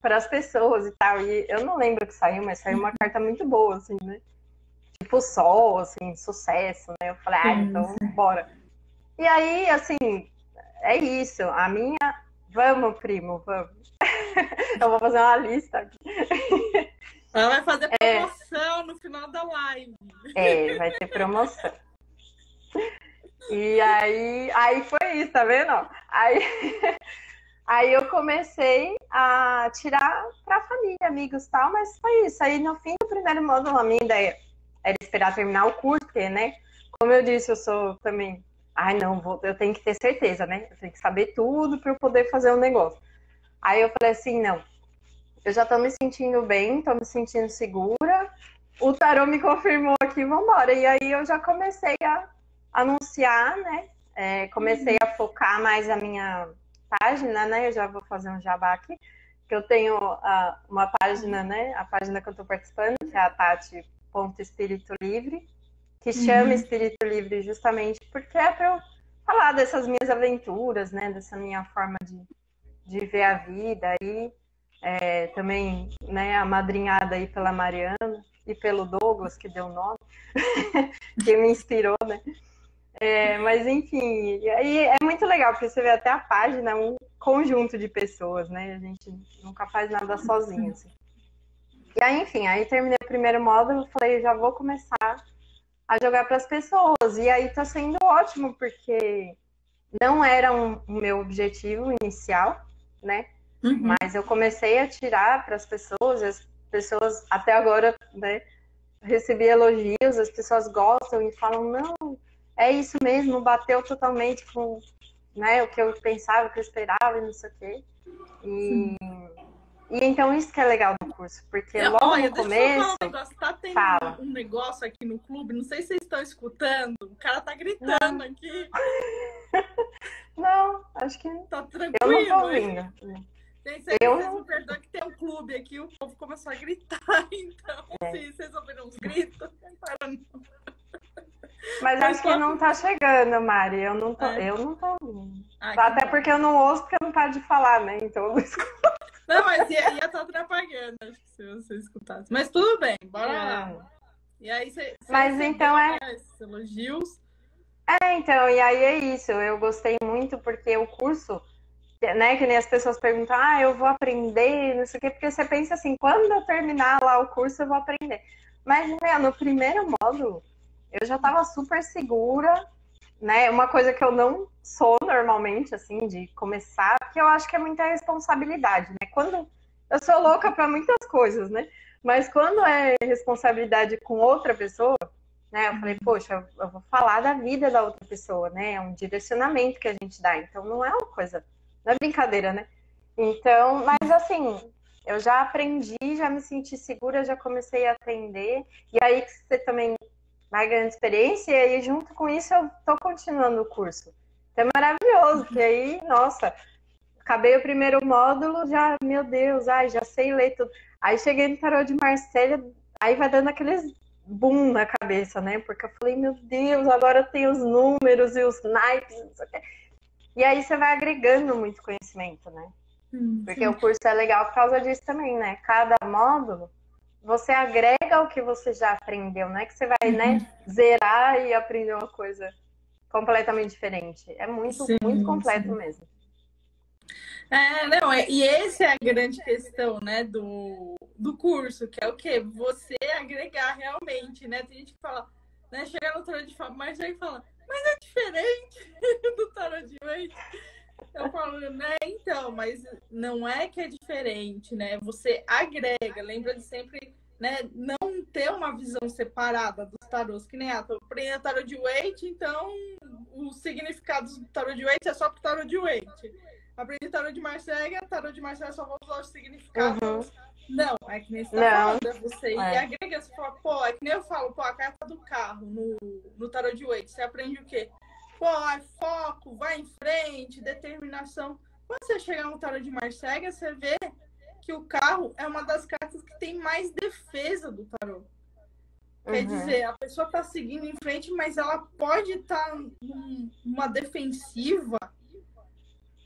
para as pessoas e tal? E eu não lembro o que saiu, mas saiu uma carta muito boa, assim, né? Tipo sol, assim, sucesso, né? Eu falei, então bora. E aí, assim, é isso. A minha, vamos, primo, vamos. Eu vou fazer uma lista aqui. Ela vai fazer promoção no final da live. Vai ter promoção. E aí foi isso, tá vendo? Aí eu comecei a tirar pra família, amigos e tal, mas foi isso. Aí no fim do primeiro módulo, a minha ideia era esperar terminar o curso, porque, né? Como eu disse, eu sou também. Eu tenho que ter certeza, né? Eu tenho que saber tudo para eu poder fazer o negócio. Aí eu falei assim, não, eu já tô me sentindo bem, tô me sentindo segura. O tarô me confirmou aqui, vambora. E aí eu já comecei a anunciar, né? Comecei a focar mais a minha página, né? Eu já vou fazer um jabá aqui, que eu tenho uma página, né? A página que eu tô participando, que é a Tati.Espírito Livre, que chama Espírito Livre justamente porque é para eu falar dessas minhas aventuras, né? Dessa minha forma de ver a vida aí. Também, né, amadrinhada aí pela Mariana e pelo Douglas, que deu o nome, que me inspirou, né? Mas enfim, e aí é muito legal, porque você vê até a página, um conjunto de pessoas, né? A gente nunca faz nada sozinho, assim. E aí, enfim, aí terminei o primeiro módulo, falei, já vou começar a jogar para as pessoas. E aí tá sendo ótimo, porque não era o meu objetivo inicial, né? Mas eu comecei a tirar para as pessoas, e as pessoas até agora, né, recebi elogios, as pessoas gostam e falam, não, é isso mesmo, bateu totalmente com, né, o que eu pensava, o que eu esperava e não sei o quê. E então isso que é legal do curso, porque logo no começo... Tá tendo um negócio aqui no clube, não sei se vocês estão escutando, o cara tá gritando aqui. Não, acho que tá tranquilo. Eu não tô ouvindo. Vocês me perdoam que tem um clube aqui, o povo começou a gritar, então se vocês ouviram uns gritos, Mas acho que não tá chegando, Mari. Eu não tô ouvindo. Até porque eu não ouço, porque eu não paro de falar, né? Então eu não escuto. Não, mas ia estar atrapalhando, acho que se você escutasse. Mas tudo bem, bora lá. E aí você Mas recebeu, então né, esses elogios. então, e aí é isso. Eu gostei muito porque o curso, né, que nem as pessoas perguntam, eu vou aprender, não sei o quê, porque você pensa assim, quando eu terminar lá o curso, eu vou aprender. Mas, meu, no primeiro módulo, eu já estava super segura, né? Uma coisa que eu não sou normalmente, assim, de começar, porque eu acho que é muita responsabilidade, né? Quando eu sou louca para muitas coisas, né? Mas quando é responsabilidade com outra pessoa, né? Eu falei, poxa, eu vou falar da vida da outra pessoa, né? É um direcionamento que a gente dá, então não é uma coisa, não é brincadeira, né? Então, mas assim, eu já aprendi, já me senti segura, já comecei a atender, e aí você também vai ganhando experiência, e aí junto com isso eu tô continuando o curso. Então é maravilhoso, porque aí, nossa, acabei o primeiro módulo, já, meu Deus, já sei ler tudo. Aí cheguei no tarô de Marselha, aí vai dando aqueles boom na cabeça, né? Porque eu falei, meu Deus, agora tem os números e os naipes, não sei o quê. E aí você vai agregando muito conhecimento, né? Porque o curso é legal por causa disso também, né? Cada módulo, você agrega o que você já aprendeu, não é que você vai, né, zerar e aprender uma coisa completamente diferente. É muito, muito completo mesmo. Não, e essa é a grande questão, né, do curso, que é o quê? Você agregar realmente, né? Tem gente que fala, né, chegar no tarot de Marselha e fala, mas é diferente do tarot de Waite. Eu falo, né, então, mas não é que é diferente, né? Você agrega, lembra de sempre, né, não ter uma visão separada dos tarôs, que nem eu aprendo tarot de Waite, então os significados do tarot de Waite é só pro tarot de Waite. Aprendi tarot de Marselha, tarot de Marselha só vou usar os significados. Não, é que nem você tá falando, é você ir agrega, você fala, pô, é que nem eu falo, pô, a carta do carro no tarot de Waite, você aprende o quê? Pô, é foco, vai em frente, determinação. Quando você chegar no tarot de Marselha, você vê que o carro é uma das cartas que tem mais defesa do tarot. Quer dizer, a pessoa tá seguindo em frente, mas ela pode estar numa defensiva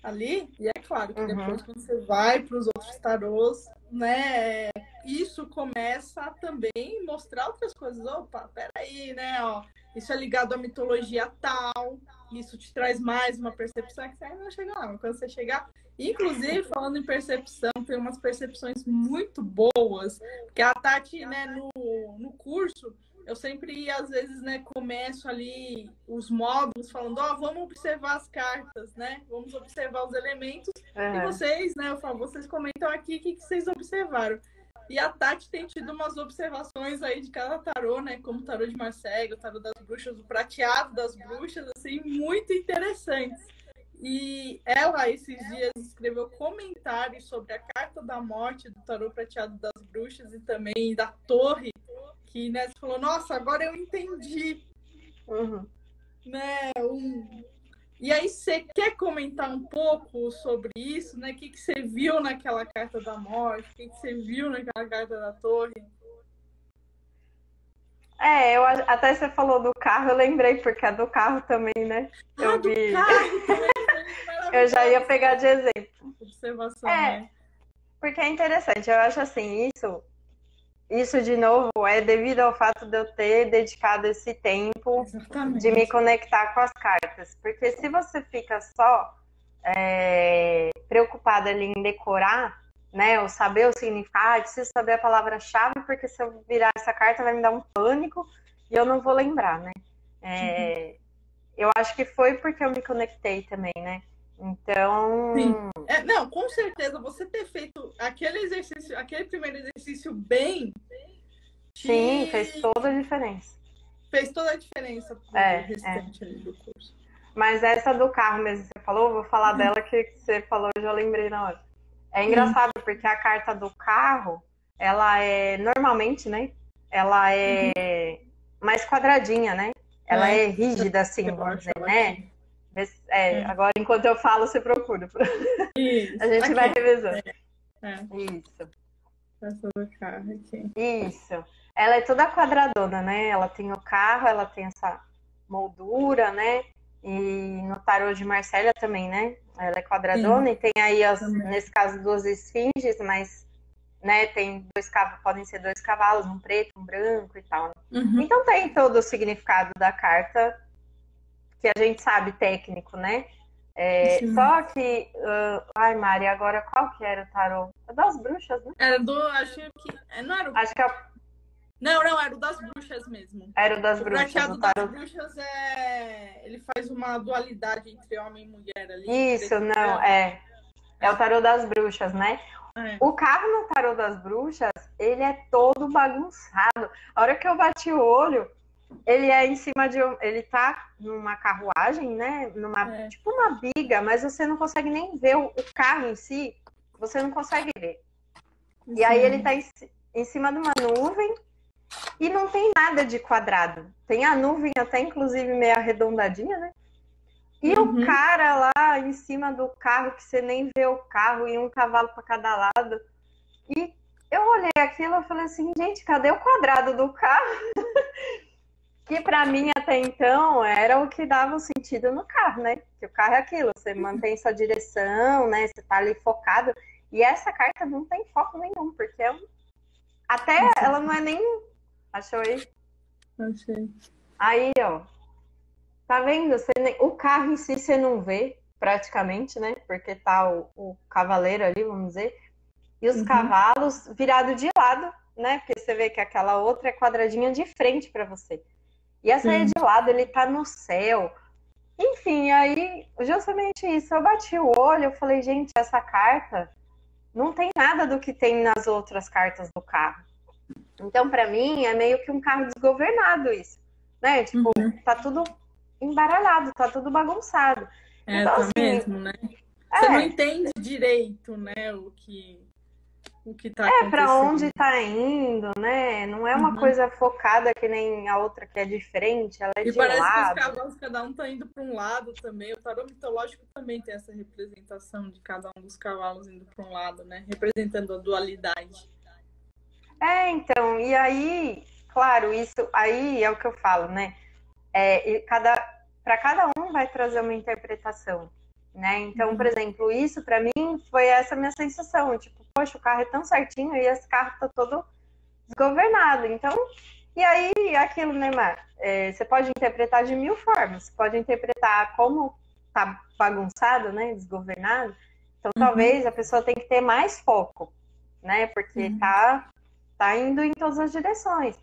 ali, e é claro que depois quando você vai para os outros tarôs, né, isso começa a também mostrar outras coisas. Opa, peraí, né, ó, isso é ligado à mitologia tal, isso te traz mais uma percepção que você ainda não chega lá, mas quando você chegar, inclusive, falando em percepção, tem umas percepções muito boas, porque a Tati, né, no curso, eu sempre, às vezes, né, começo ali os módulos falando, vamos observar as cartas, né? Vamos observar os elementos. E vocês, né, eu falo, vocês comentam aqui o que vocês observaram. E a Tati tem tido umas observações aí de cada tarô, né? Como o tarô de Marselha, o tarô das bruxas, o prateado das bruxas, assim, muito interessantes. E ela, esses dias, escreveu comentários sobre a carta da morte do tarô prateado das bruxas e também da torre, que, né, você falou, nossa, agora eu entendi. Né, E aí, você quer comentar um pouco sobre isso, né? O que você viu naquela carta da morte? O que você viu naquela carta da torre? Até você falou do carro, eu lembrei, porque a do carro também, né? Eu do vi. Carro também foi eu já ia pegar de exemplo. Observação, né? Porque é interessante, eu acho assim, isso de novo é devido ao fato de eu ter dedicado esse tempo de me conectar com as cartas. Porque se você fica só preocupada ali em decorar, né, ou saber o significado, preciso saber a palavra-chave, porque se eu virar essa carta vai me dar um pânico e eu não vou lembrar, né? Eu acho que foi porque eu me conectei também, né? Então. Não, com certeza, você ter feito aquele exercício, aquele primeiro exercício bem. Sim, fez toda a diferença. Fez toda a diferença pro restante ali do curso. Mas essa do carro mesmo que você falou, vou falar dela que você falou, eu já lembrei na hora. É engraçado, porque a carta do carro, ela é, normalmente, né? Ela é mais quadradinha, né? Ela é rígida, assim, vamos dizer, né? Agora, enquanto eu falo, você procura. Isso, a gente vai revezando. Isso. Essa do carro aqui. Isso. Ela é toda quadradona, né? Ela tem o carro, ela tem essa moldura, né? E no tarô de Marselha também, né? Ela é quadradona e tem aí, nesse caso, duas esfinges, mas né? Tem podem ser 2 cavalos, um preto, um branco e tal. Então tem todo o significado da carta que a gente sabe técnico, né? Só que, ai, Mari, agora qual que era o tarô? É das bruxas, né? Era acho que, não era o... Acho que Não, era o das bruxas mesmo. Era o das o bruxas. prateado das bruxas ele faz uma dualidade entre homem e mulher ali. Isso, não, é o tarô das bruxas, né? O carro no tarô das bruxas, ele é todo bagunçado. A hora que eu bati o olho, ele é em cima ele tá numa carruagem, né? Tipo uma biga, mas você não consegue nem ver o carro em si. Você não consegue ver. E aí ele tá em cima de uma nuvem e não tem nada de quadrado. Tem a nuvem até, inclusive, meio arredondadinha, né? E o cara lá em cima do carro, que você nem vê o carro, e um cavalo para cada lado. E eu olhei aquilo e falei assim, gente, cadê o quadrado do carro? Que para mim até então era o que dava o sentido no carro, né? Que o carro é aquilo, você mantém sua direção, né? Você tá ali focado. E essa carta não tem foco nenhum, porque até ela não é nem... Achou aí? Achei. Aí, ó. Tá vendo? O carro em si você não vê, praticamente, né? Porque tá o cavaleiro ali, vamos dizer. E os cavalos virados de lado, né? Porque você vê que aquela outra é quadradinha de frente para você. E essa aí de lado, ele tá no céu. Enfim, aí, justamente isso. Eu bati o olho, eu falei, gente, essa carta não tem nada do que tem nas outras cartas do carro. Então, para mim, é meio que um carro desgovernado isso, né? Tipo, tá tudo embaralhado, tá tudo bagunçado. Então, tá assim, mesmo, né? Você não entende direito, né, o que tá acontecendo. Pra onde tá indo, né? Não é uma coisa focada que nem a outra que é diferente, ela é de parece lado. que os cavalos, cada um tá indo para um lado também. O tarô mitológico também tem essa representação de cada um dos cavalos indo para um lado, né? Representando a dualidade. Então, e aí, claro, isso aí é o que eu falo, né? Para cada um vai trazer uma interpretação, né? Então, por exemplo, isso para mim foi essa minha sensação, tipo, poxa, o carro é tão certinho e esse carro tá todo desgovernado. Então, e aí aquilo, né, Mar? Você pode interpretar de 1000 formas. Você pode interpretar como tá bagunçado, né, desgovernado. Então, talvez a pessoa tenha que ter mais foco, né? Porque tá indo em todas as direções.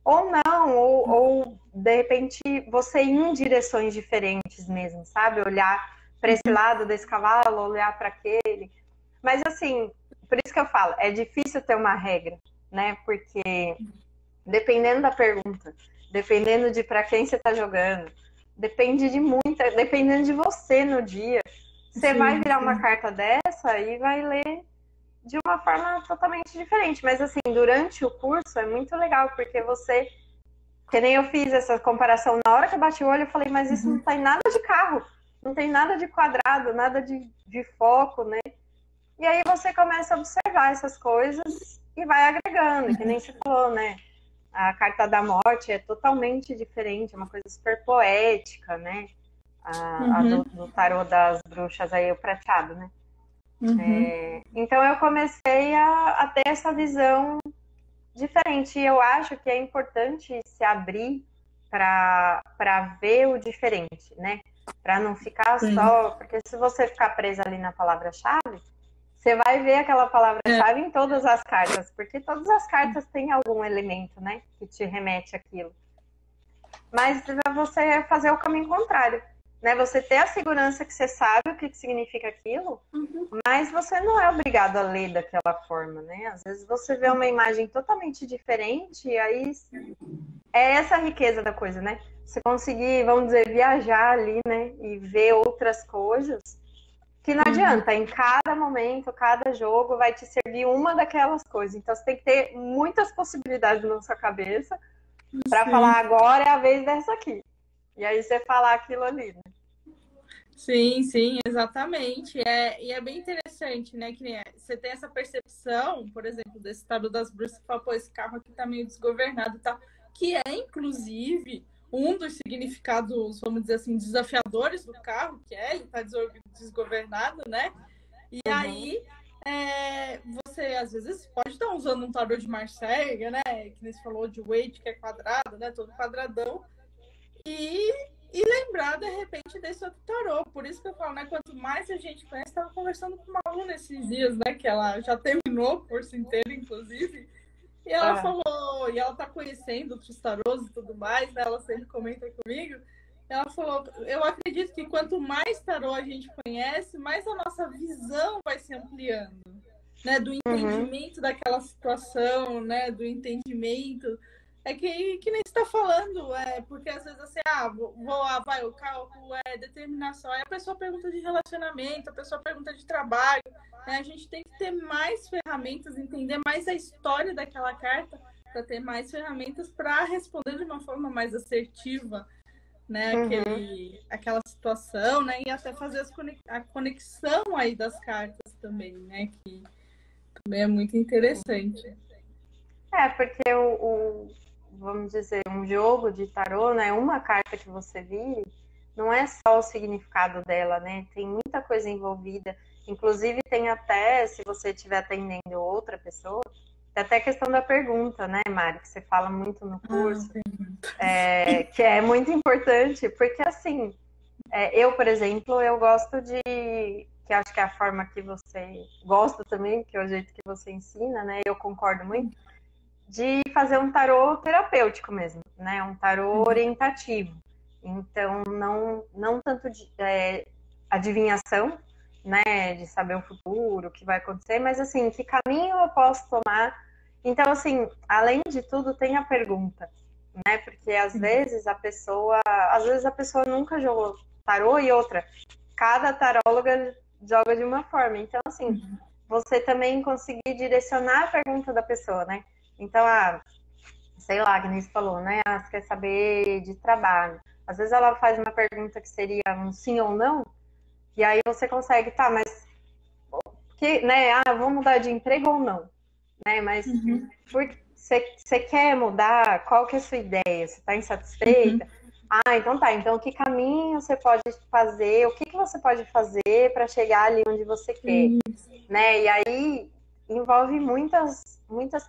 Ou não, ou de repente você ir em direções diferentes mesmo, sabe? Olhar para esse lado desse cavalo, olhar para aquele. Mas assim, por isso que eu falo, é difícil ter uma regra, né? Porque dependendo da pergunta, dependendo de para quem você está jogando, dependendo de você no dia, você vai virar uma carta dessa e vai ler de uma forma totalmente diferente. Mas assim, durante o curso é muito legal, porque você... Que nem eu fiz essa comparação. Na hora que eu bati o olho, eu falei, mas isso não tem nada de carro. Não tem nada de quadrado, nada de foco, né? E aí você começa a observar essas coisas e vai agregando. Que nem você falou, né? A carta da morte é totalmente diferente. É uma coisa super poética, né? A do tarô das bruxas aí, o prateado, né? Então eu comecei a ter essa visão diferente. E eu acho que é importante se abrir para ver o diferente, né? Para não ficar só... Porque se você ficar presa ali na palavra-chave, você vai ver aquela palavra-chave em todas as cartas, porque todas as cartas têm algum elemento, né? Que te remete àquilo. Mas você fazer o caminho contrário, né? Você ter a segurança que você sabe o que significa aquilo, mas você não é obrigado a ler daquela forma, né? Às vezes você vê uma imagem totalmente diferente e aí é essa a riqueza da coisa, né? Você conseguir, vamos dizer, viajar ali, né? E ver outras coisas que não adianta. Em cada momento, cada jogo vai te servir uma daquelas coisas. Então você tem que ter muitas possibilidades na sua cabeça para falar, agora é a vez dessa aqui. E aí você falar aquilo ali, né? Sim, sim, exatamente. E é bem interessante, né? Que você tem essa percepção, por exemplo, desse tarô das bruxas, que fala, pô, esse carro aqui tá meio desgovernado e tal, que é, inclusive, um dos significados, vamos dizer assim, desafiadores do carro, que ele tá desgovernado, né? E aí você às vezes pode estar usando um tarô de Marseille, né? Que nem você falou de Waite, que é quadrado, né? Todo quadradão. E lembrar, de repente, desse outro tarô. Por isso que eu falo, né? Quanto mais a gente conhece, estava conversando com uma aluna esses dias, né? Que ela já terminou o curso inteiro, inclusive. E ela falou, e ela tá conhecendo outros tarôs e tudo mais, né? Ela sempre comenta comigo. Ela falou, eu acredito que quanto mais tarô a gente conhece, mais a nossa visão vai se ampliando, né? Do entendimento daquela situação, né? Do entendimento. É que nem você está falando, porque às vezes assim, vai, o cálculo é determinação. Aí a pessoa pergunta de relacionamento, a pessoa pergunta de trabalho. Né? A gente tem que ter mais ferramentas, entender mais a história daquela carta, para ter mais ferramentas para responder de uma forma mais assertiva, né? Aquela situação, né? E até fazer a conexão aí das cartas também, né? Que também é muito interessante. Porque vamos dizer, um jogo de tarô, né? Uma carta que você vire, não é só o significado dela, né? Tem muita coisa envolvida. Inclusive, tem até, se você estiver atendendo outra pessoa, tem até a questão da pergunta, né, Mari? Que você fala muito no curso, que é muito importante, porque assim, eu, por exemplo, eu gosto que acho que é a forma que você gosta também, que é o jeito que você ensina, né? Eu concordo muito, de fazer um tarô terapêutico mesmo, né? Um tarô orientativo. Então, não tanto de adivinhação, né? De saber o futuro, o que vai acontecer, mas assim, que caminho eu posso tomar? Então, assim, além de tudo, tem a pergunta, né? Porque às vezes a pessoa nunca jogou tarô e outra. Cada taróloga joga de uma forma. Então, assim, você também conseguir direcionar a pergunta da pessoa, né? Então, sei lá, que nem você falou, né? Você quer saber de trabalho. Às vezes ela faz uma pergunta que seria um sim ou não, e aí você consegue, mas né? Vou mudar de emprego ou não? Né? Mas porque você quer mudar? Qual que é a sua ideia? Você está insatisfeita? Então tá. Então, que caminho você pode fazer? O que você pode fazer para chegar ali onde você quer? Né? E aí envolve muitas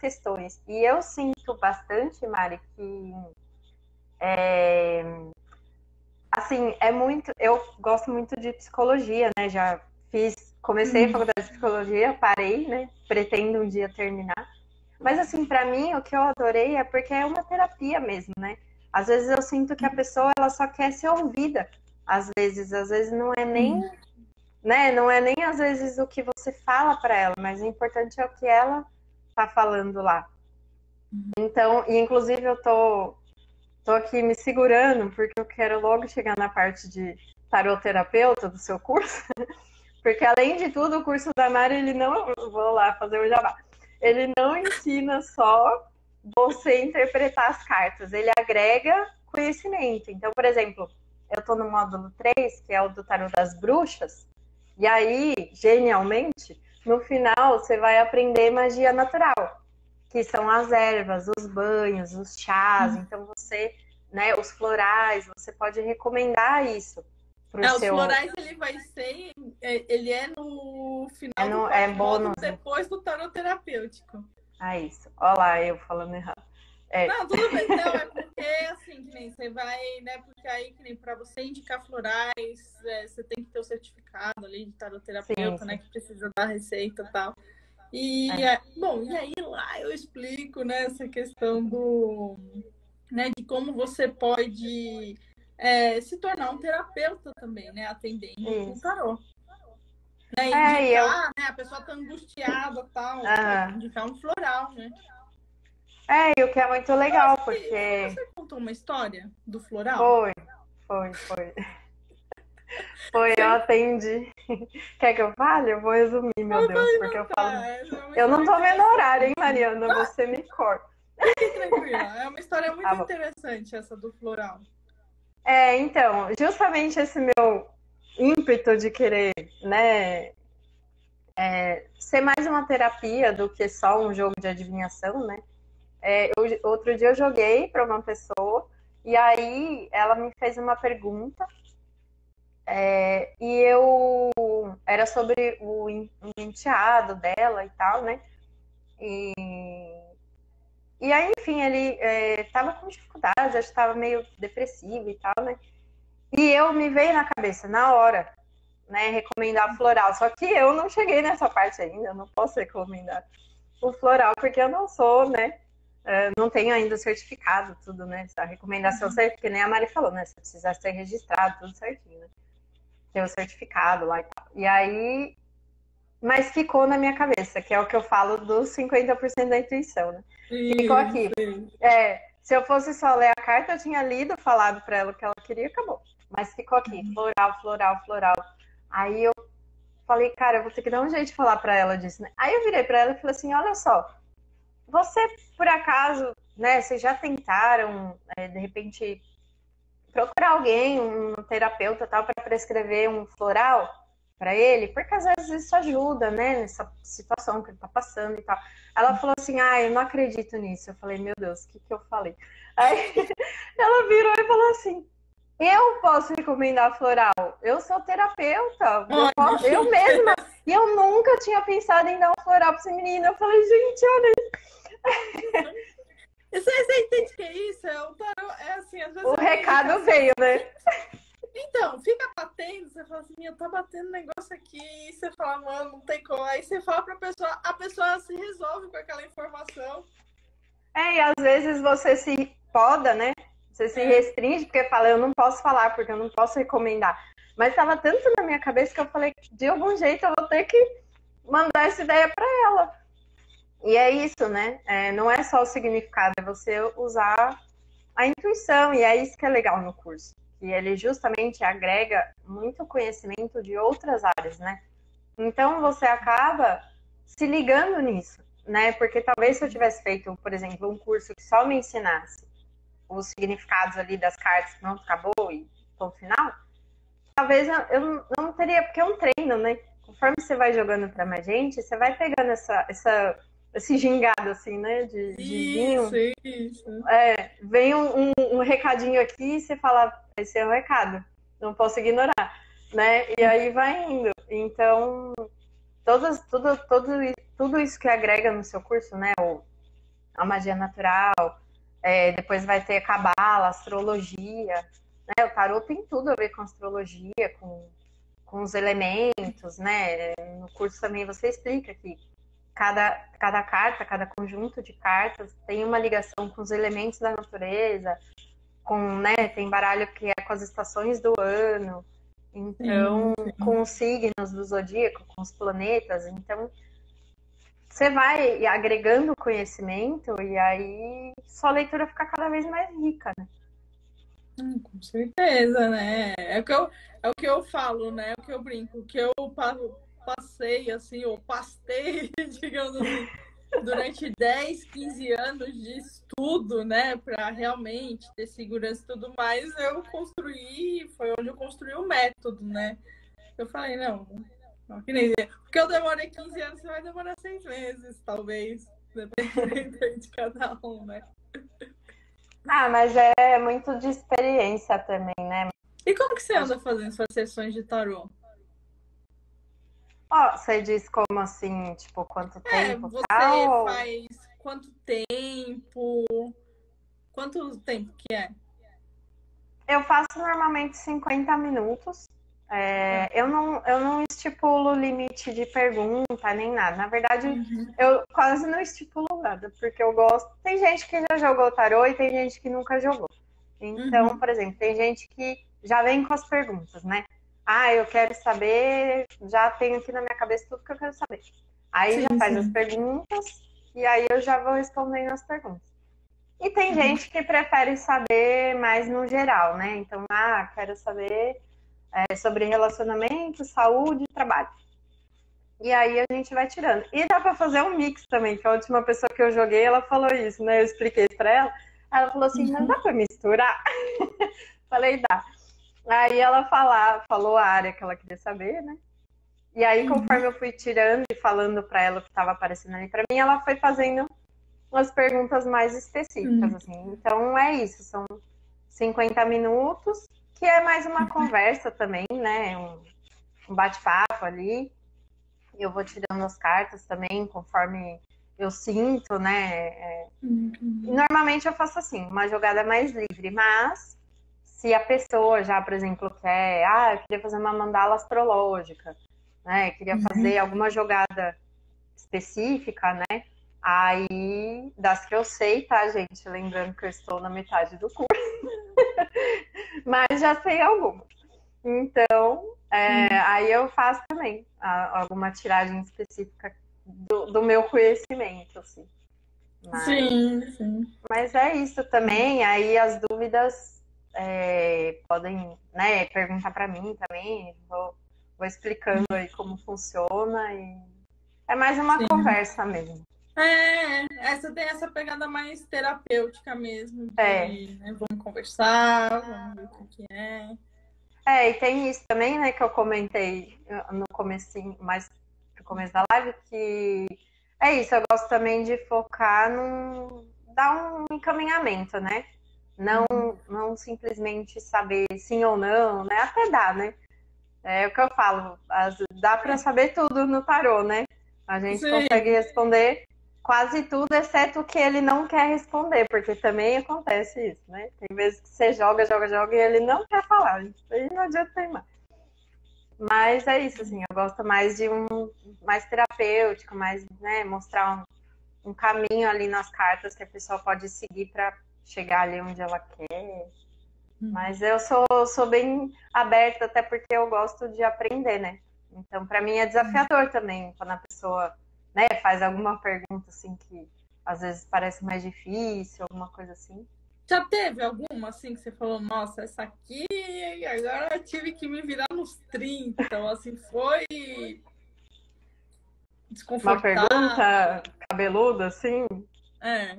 questões. E eu sinto bastante, Mari, que assim, eu gosto muito de psicologia, né? Já comecei a faculdade de psicologia, parei, né? Pretendo um dia terminar. Mas assim, para mim, o que eu adorei é porque é uma terapia mesmo, né? Às vezes eu sinto que a pessoa ela só quer ser ouvida. Às vezes não é nem, né? Não é nem às vezes o que você fala para ela, mas o importante é o que ela tá falando lá. Então, e inclusive eu tô aqui me segurando porque eu quero logo chegar na parte de taroterapeuta do seu curso. Porque além de tudo, o curso da Mari, ele não, vou lá fazer o jabá. Ele não ensina só você interpretar as cartas, ele agrega conhecimento. Então, por exemplo, eu tô no módulo 3, que é o do tarô das bruxas, e aí, genialmente, no final você vai aprender magia natural, que são as ervas, os banhos, os chás. Então você, né, os florais, você pode recomendar isso pro Os seu... florais ele é no final do quarto módulo, depois do tarot terapêutico. Isso. Olha lá, eu falando errado. Não, tudo bem. Não, é porque assim, que nem você vai, né? Porque aí, que nem pra você indicar florais, você tem que ter o certificado ali de taroterapeuta, né? Que precisa dar receita e tal. E, bom, e aí lá eu explico, né, essa questão né, de como você pode se tornar um terapeuta também, né? Atendendo o tarô. Né, indicar, né? A pessoa tá angustiada e tal, indicar um floral, né? E o que é muito legal, porque... Você contou uma história do floral? Foi, eu atendi. Quer que eu fale? Eu vou resumir, meu Deus, porque eu falo... Eu não tô vendo horário, hein, Mariana? Você me corta. Fique tranquila, é uma história muito interessante essa do floral. Então, justamente esse meu ímpeto de querer, né, ser mais uma terapia do que só um jogo de adivinhação, né? Outro dia eu joguei para uma pessoa e aí ela me fez uma pergunta E eu era sobre o enteado dela e tal, né? E, e aí, enfim, ele tava com dificuldades, acho que tava meio depressivo e tal, né? E eu me veio na cabeça, na hora, né, recomendar floral. Só que eu não cheguei nessa parte ainda, eu não posso recomendar o floral, porque eu não sou, né? Não tenho ainda o certificado, tudo, né? A recomendação certa, que nem a Mari falou, né? Você precisa ser registrado, tudo certinho, né? Ter o certificado lá e tal. E aí, mas ficou na minha cabeça, que é o que eu falo dos 50% da intuição, né? Ficou aqui. Se eu fosse só ler a carta, eu tinha lido, falado pra ela o que ela queria, acabou. Mas ficou aqui, floral, floral, floral. Aí eu falei, cara, eu vou ter que dar um jeito de falar pra ela disso, né? Aí eu virei pra ela e falei assim, olha só, você, por acaso, né, vocês já tentaram, de repente, procurar alguém, um terapeuta tal, para prescrever um floral para ele? Porque às vezes isso ajuda, né, nessa situação que ele tá passando e tal. Ela falou assim, eu não acredito nisso. Eu falei, meu Deus, o que eu falei? Aí ela virou e falou assim, eu posso recomendar floral, eu sou terapeuta, eu mesma, e eu nunca tinha pensado em dar um floral para esse menino. Eu falei, gente, olha. Você entende que é isso? O tarô é assim, às vezes. O recado veio, né? Então, fica batendo, você fala assim, eu tô batendo negócio aqui, e você fala, mano, não tem como. Aí você fala pra pessoa, a pessoa se resolve com aquela informação. E às vezes você se poda, né? Você se restringe, porque fala, eu não posso falar, porque eu não posso recomendar. Mas estava tanto na minha cabeça que eu falei, de algum jeito eu vou ter que mandar essa ideia para ela. E é isso, né? Não é só o significado, é você usar a intuição, e é isso que é legal no curso. Que ele justamente agrega muito conhecimento de outras áreas, né? Então você acaba se ligando nisso, né? Porque talvez se eu tivesse feito, por exemplo, um curso que só me ensinasse os significados ali das cartas, pronto, acabou e ponto final, talvez eu não teria, porque é um treino, né? Conforme você vai jogando para mais gente, você vai pegando esse gingado, assim, né? De vinho. Isso. Vem um recadinho aqui e você fala, esse é o recado, não posso ignorar, né? E aí vai indo. Então, tudo isso que agrega no seu curso, né? A magia natural, depois vai ter cabala, astrologia, né? O tarô tem tudo a ver com astrologia, com os elementos, né? No curso também você explica que cada carta, cada conjunto de cartas tem uma ligação com os elementos da natureza, né? Tem baralho que é com as estações do ano, então, com os signos do zodíaco, com os planetas. Então, você vai agregando conhecimento e aí sua leitura fica cada vez mais rica, né? Com certeza, né? É o que eu falo, né? É o que eu brinco, que eu passei, assim, ou pastei, digamos assim, durante 10, 15 anos de estudo, né? Para realmente ter segurança e tudo mais, foi onde eu construí o método, né? Eu falei, não que nem porque eu demorei 15 anos, você vai demorar 6 meses, talvez, dependendo de cada um, né? Mas é muito de experiência também, né? E como que você anda fazendo suas sessões de tarô? Você diz como assim, tipo, quanto tempo? Você faz quanto tempo que é? Eu faço normalmente 50 minutos. Eu não estipulo limite de pergunta nem nada. Na verdade, eu quase não estipulo nada, porque eu gosto. Tem gente que já jogou tarô e tem gente que nunca jogou. Então, por exemplo, tem gente que já vem com as perguntas, né? Eu quero saber, já tenho aqui na minha cabeça tudo que eu quero saber. Aí já faz as perguntas e aí eu já vou respondendo as perguntas. E tem gente que prefere saber mais no geral, né? Então, quero saber sobre relacionamento, saúde e trabalho. E aí a gente vai tirando. E dá para fazer um mix também, que a última pessoa que eu joguei, ela falou isso, né? Eu expliquei para ela. Ela falou assim, não dá para misturar? Falei, dá. Aí ela falou a área que ela queria saber, né? E aí, conforme eu fui tirando e falando para ela o que estava aparecendo ali para mim, ela foi fazendo umas perguntas mais específicas, assim. Então, é isso. São 50 minutos. que é mais uma conversa também, né? Um bate-papo ali. Eu vou tirando as cartas também, conforme eu sinto, né? Normalmente eu faço assim, uma jogada mais livre, mas se a pessoa já, por exemplo, quer, eu queria fazer uma mandala astrológica, né? Queria fazer alguma jogada específica, né? Aí, das que eu sei, tá, gente? Lembrando que eu estou na metade do curso, mas já sei algumas. Então, aí eu faço também alguma tiragem específica do meu conhecimento, assim. Mas é isso também. Aí as dúvidas podem, né, perguntar para mim também. Vou explicando aí como funciona e é mais uma conversa mesmo. Essa tem essa pegada mais terapêutica mesmo. Né, vamos conversar, vamos ver o que é. E tem isso também, né, que eu comentei no comecinho, mais no começo da live, que é isso, eu gosto também de focar dar um encaminhamento, né? Não simplesmente saber sim ou não, né? Até dá, né? É o que eu falo, dá para saber tudo no tarô, né? A gente consegue responder quase tudo, exceto o que ele não quer responder, porque também acontece isso, né? Tem vezes que você joga e ele não quer falar, aí não adianta teimar. Mas é isso, assim, eu gosto mais de mais terapêutico, mais, né, mostrar um caminho ali nas cartas que a pessoa pode seguir para chegar ali onde ela quer. Mas eu sou bem aberta, até porque eu gosto de aprender, né? Então, para mim é desafiador também, quando a pessoa, né, faz alguma pergunta assim que às vezes parece mais difícil, alguma coisa assim. Já teve alguma assim que você falou, nossa, essa aqui agora eu tive que me virar nos 30, ou assim, foi desconfortável? Uma pergunta cabeluda, assim? É.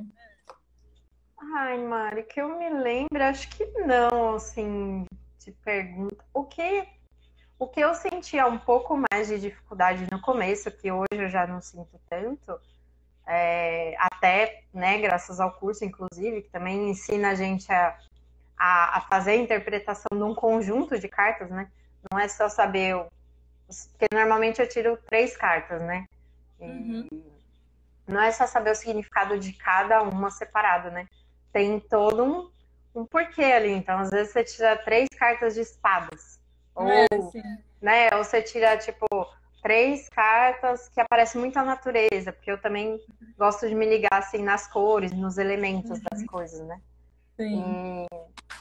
Ai, Mari, que eu me lembro, acho que não, assim, de pergunta. O que eu sentia um pouco mais de dificuldade no começo, que hoje eu já não sinto tanto, até, né, graças ao curso, inclusive, que também ensina a gente a fazer a interpretação de um conjunto de cartas, né? Não é só saber, porque normalmente eu tiro 3 cartas, né? E não é só saber o significado de cada uma separado, né? Tem todo um porquê ali. Então, às vezes você tira 3 cartas de espadas. Né? Ou você tira, tipo, 3 cartas que aparecem muito a natureza, porque eu também gosto de me ligar, assim, nas cores, nos elementos das coisas, né?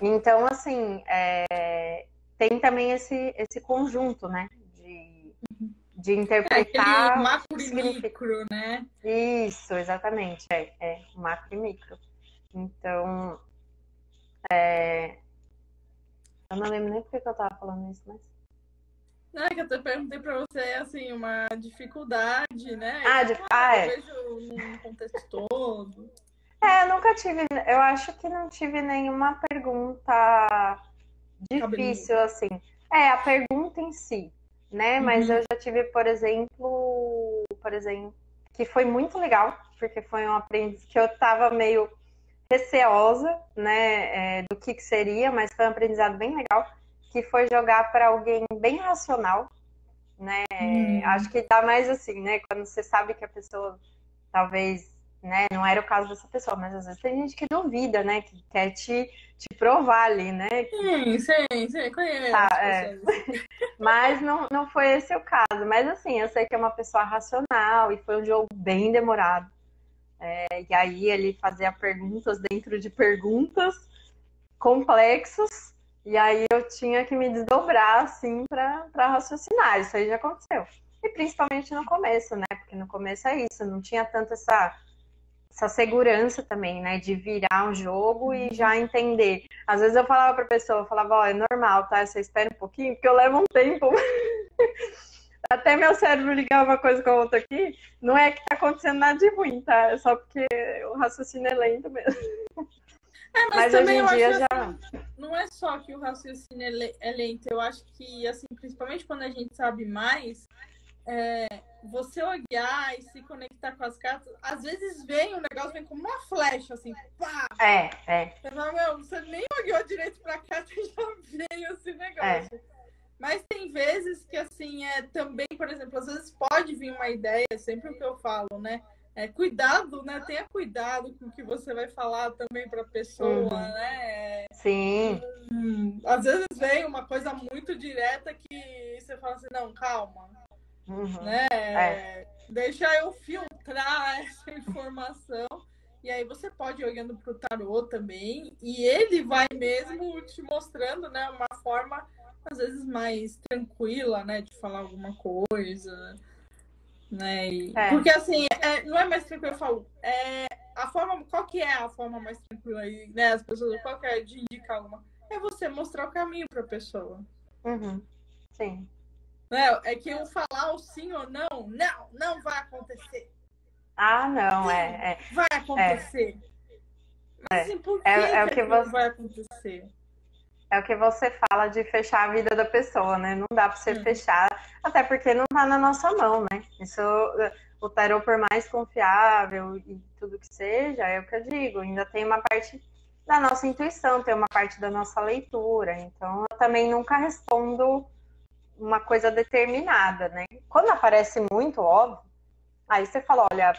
Então, assim, tem também esse conjunto, né? De interpretar macro e micro, né? Isso, exatamente. Macro e micro. Então, eu não lembro nem porque que eu tava falando isso, mas... Não, é que eu até perguntei pra você, assim, uma dificuldade, né? Eu vejo num contexto todo. Eu nunca tive, eu acho que não tive nenhuma pergunta difícil, assim. A pergunta em si, né? Mas eu já tive, por exemplo, que foi muito legal, porque foi um aprendizado que eu tava meio receosa, né, do que seria, mas foi um aprendizado bem legal, que foi jogar para alguém bem racional, né? Acho que dá mais assim, né? Quando você sabe que a pessoa talvez, né, não era o caso dessa pessoa, mas às vezes tem gente que duvida, né? Que quer te provar ali, né? Sim, conheço. Tá, Mas não foi esse o caso. Mas assim, eu sei que é uma pessoa racional e foi um jogo bem demorado. E aí ele fazia perguntas dentro de perguntas complexos. E aí eu tinha que me desdobrar, assim, para raciocinar. Isso aí já aconteceu. E principalmente no começo, né? Porque no começo é isso, não tinha tanto essa segurança também, né? De virar um jogo e já entender. Às vezes eu falava pra pessoa, eu falava, é normal, tá? Você espera um pouquinho, porque eu levo um tempo. Até meu cérebro ligar uma coisa com a outra aqui, não é que tá acontecendo nada de ruim, tá? É só porque o raciocínio é lento mesmo. Mas também hoje em dia já... Assim, não é só que o raciocínio é lento, eu acho que, assim, principalmente quando a gente sabe mais, você olhar e se conectar com as cartas, às vezes vem o negócio, vem como uma flecha, assim, pá! Você fala, meu, você nem olhou direito pra carta e já veio esse negócio. Mas tem vezes que, assim, também, por exemplo, às vezes pode vir uma ideia, sempre o que eu falo, né? Cuidado, né? Tenha cuidado com o que você vai falar também pra pessoa, né? Sim. Às vezes vem uma coisa muito direta que você fala assim, não, calma, né? Deixa eu filtrar essa informação. E aí você pode ir olhando pro tarô também, e ele vai mesmo te mostrando, né, uma forma às vezes mais tranquila, né, de falar alguma coisa, né? Porque assim, não é mais tranquilo, eu falo, a forma, qual que é a forma mais tranquila aí, né? As pessoas, qual que é de indicar alguma? É você mostrar o caminho para a pessoa. Sim. Né? É que eu falar o sim ou não vai acontecer. Ah, não, sim, vai acontecer. Mas assim, por que o que não vai acontecer? É o que você fala de fechar a vida da pessoa, né? Não dá para você fechar, até porque não tá na nossa mão, né? Isso, o tarô, por mais confiável e tudo que seja, é o que eu digo, ainda tem uma parte da nossa intuição, tem uma parte da nossa leitura. Então, eu também nunca respondo uma coisa determinada, né? Quando aparece muito óbvio, aí você fala, olha,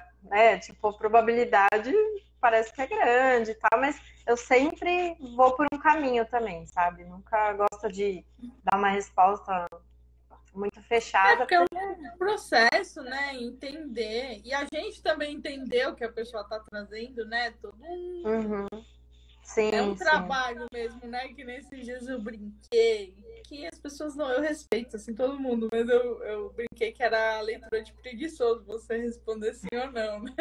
tipo, a probabilidade parece que é grande e tal, mas eu sempre vou por um caminho também, sabe? Nunca gosto de dar uma resposta muito fechada. Porque é um processo, né? Entender. E a gente também entender o que a pessoa está trazendo, né? Todo Sim, é um trabalho mesmo, né? Que nesses dias eu brinquei. Que as pessoas não, eu respeito, assim, todo mundo, mas eu brinquei que era a leitura de preguiçoso, você responder sim ou não, né?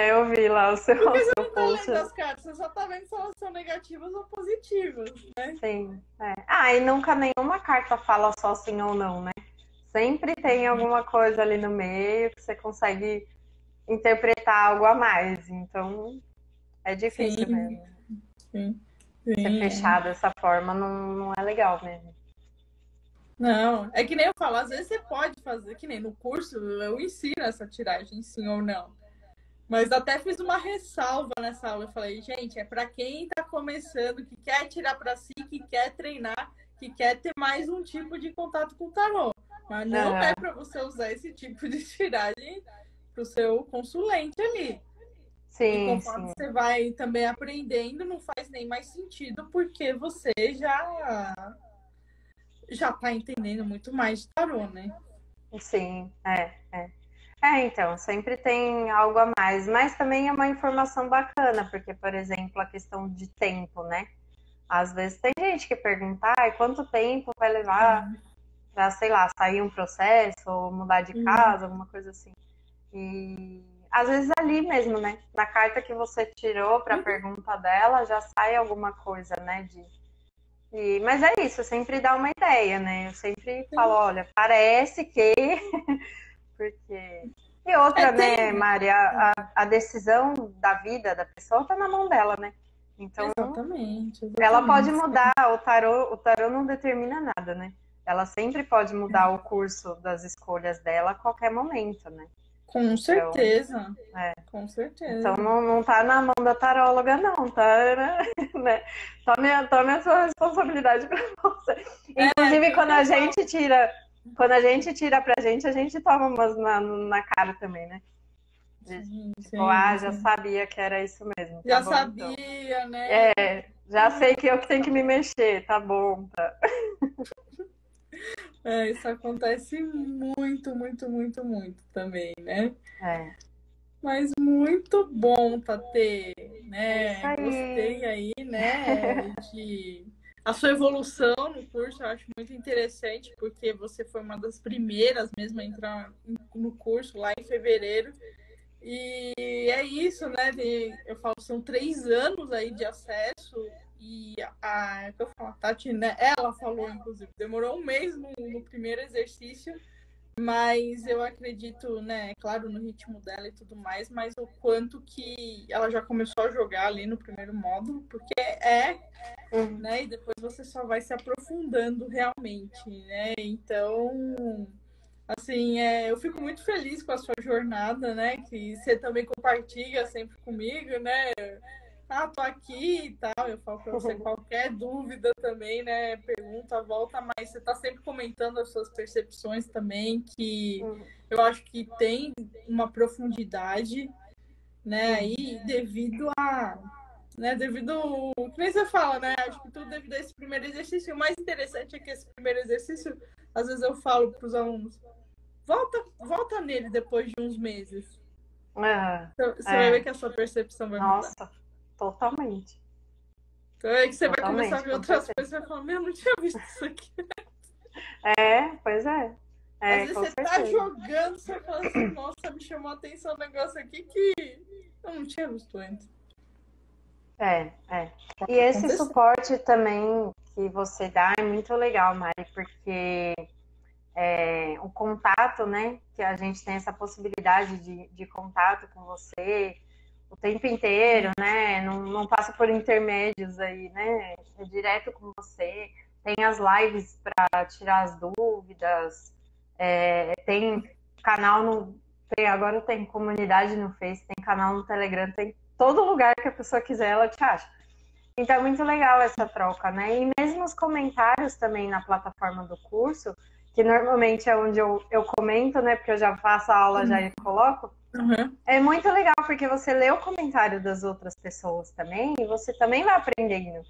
Eu vi lá o seu, Porque você seu não tá post. lendo as cartas, você só tá vendo se elas são negativas ou positivas, né? Sim. E nunca nenhuma carta fala só sim ou não, né? Sempre tem alguma coisa ali no meio que você consegue interpretar algo a mais. Então, é difícil mesmo. Sim. Ser fechado dessa forma não é legal mesmo. Não, é que nem eu falo, às vezes você pode fazer, que nem no curso eu ensino essa tiragem, sim ou não. Mas até fiz uma ressalva nessa aula. Eu falei, gente, é para quem está começando, que quer tirar para si, que quer treinar, que quer ter mais um tipo de contato com o tarô. Mas não é para você usar esse tipo de tiragem para o seu consulente ali. E conforme você vai também aprendendo, não faz nem mais sentido, porque você já está entendendo muito mais de tarô, né? Sim, então, sempre tem algo a mais, mas também é uma informação bacana, porque, por exemplo, a questão de tempo, né? Às vezes tem gente que pergunta, quanto tempo vai levar para, sei lá, sair um processo ou mudar de casa, alguma coisa assim. E às vezes ali mesmo, né? Na carta que você tirou para a pergunta dela, já sai alguma coisa, né? Mas é isso, sempre dá uma ideia, né? Eu sempre falo, olha, parece que porque... E outra, né, Mari, a decisão da vida da pessoa tá na mão dela, né? Então, exatamente. ela pode mudar, o tarô não determina nada, né? Ela sempre pode mudar o curso das escolhas dela a qualquer momento, né? Com certeza. Com certeza. Então não tá na mão da taróloga, não, tá? Né? Tome a sua responsabilidade pra você. Inclusive, quando a gente tira pra gente, a gente toma umas na cara também, né? Já sabia que era isso mesmo. Já tá bom, sabia, então. né? Já sei que eu que tenho que me mexer, tá bom, tá? Isso acontece muito, muito, muito, muito também, né? Mas muito bom, Tatê, né? Gostei aí, né? A sua evolução no curso eu acho muito interessante, porque você foi uma das primeiras mesmo a entrar no curso lá em fevereiro. E é isso, né? Eu falo, são 3 anos aí de acesso. E a Tati, né? Ela falou, inclusive, demorou 1 mês no primeiro exercício. Mas eu acredito, né, claro, no ritmo dela e tudo mais, mas o quanto que ela já começou a jogar ali no primeiro módulo, porque né, e depois você só vai se aprofundando realmente, né, então Assim, eu fico muito feliz com a sua jornada, né? Que você também compartilha sempre comigo, né? Ah, tô aqui e tal. Eu falo para você qualquer dúvida também, né? Pergunta, volta, mas você tá sempre comentando as suas percepções também, que eu acho que tem uma profundidade, né? Aí devido a, né? Devido, que nem você fala, né? Acho que tudo devido a esse primeiro exercício. O mais interessante é que esse primeiro exercício, às vezes eu falo para os alunos, volta nele depois de uns meses. Você vai ver que a sua percepção vai mudar. Nossa, totalmente. Então é que você vai Totalmente, começar a ver outras coisas e vai falar, meu, eu não tinha visto isso aqui. Pois é. Às vezes com você certeza. tá jogando, você fala assim, nossa, me chamou a atenção um negócio aqui que eu não tinha visto antes. E esse suporte também que você dá é muito legal, Mari, porque o contato, né? Que a gente tem essa possibilidade de contato com você o tempo inteiro, né? Não passa por intermédios aí, né? É direto com você. Tem as lives para tirar as dúvidas. Tem canal agora tem comunidade no Face, tem canal no Telegram, tem todo lugar que a pessoa quiser, ela te acha. Então é muito legal essa troca, né? E mesmo os comentários também na plataforma do curso, que normalmente é onde eu comento, né? Porque eu já faço a aula, já coloco. É muito legal, porque você lê o comentário das outras pessoas também, e você também vai aprendendo.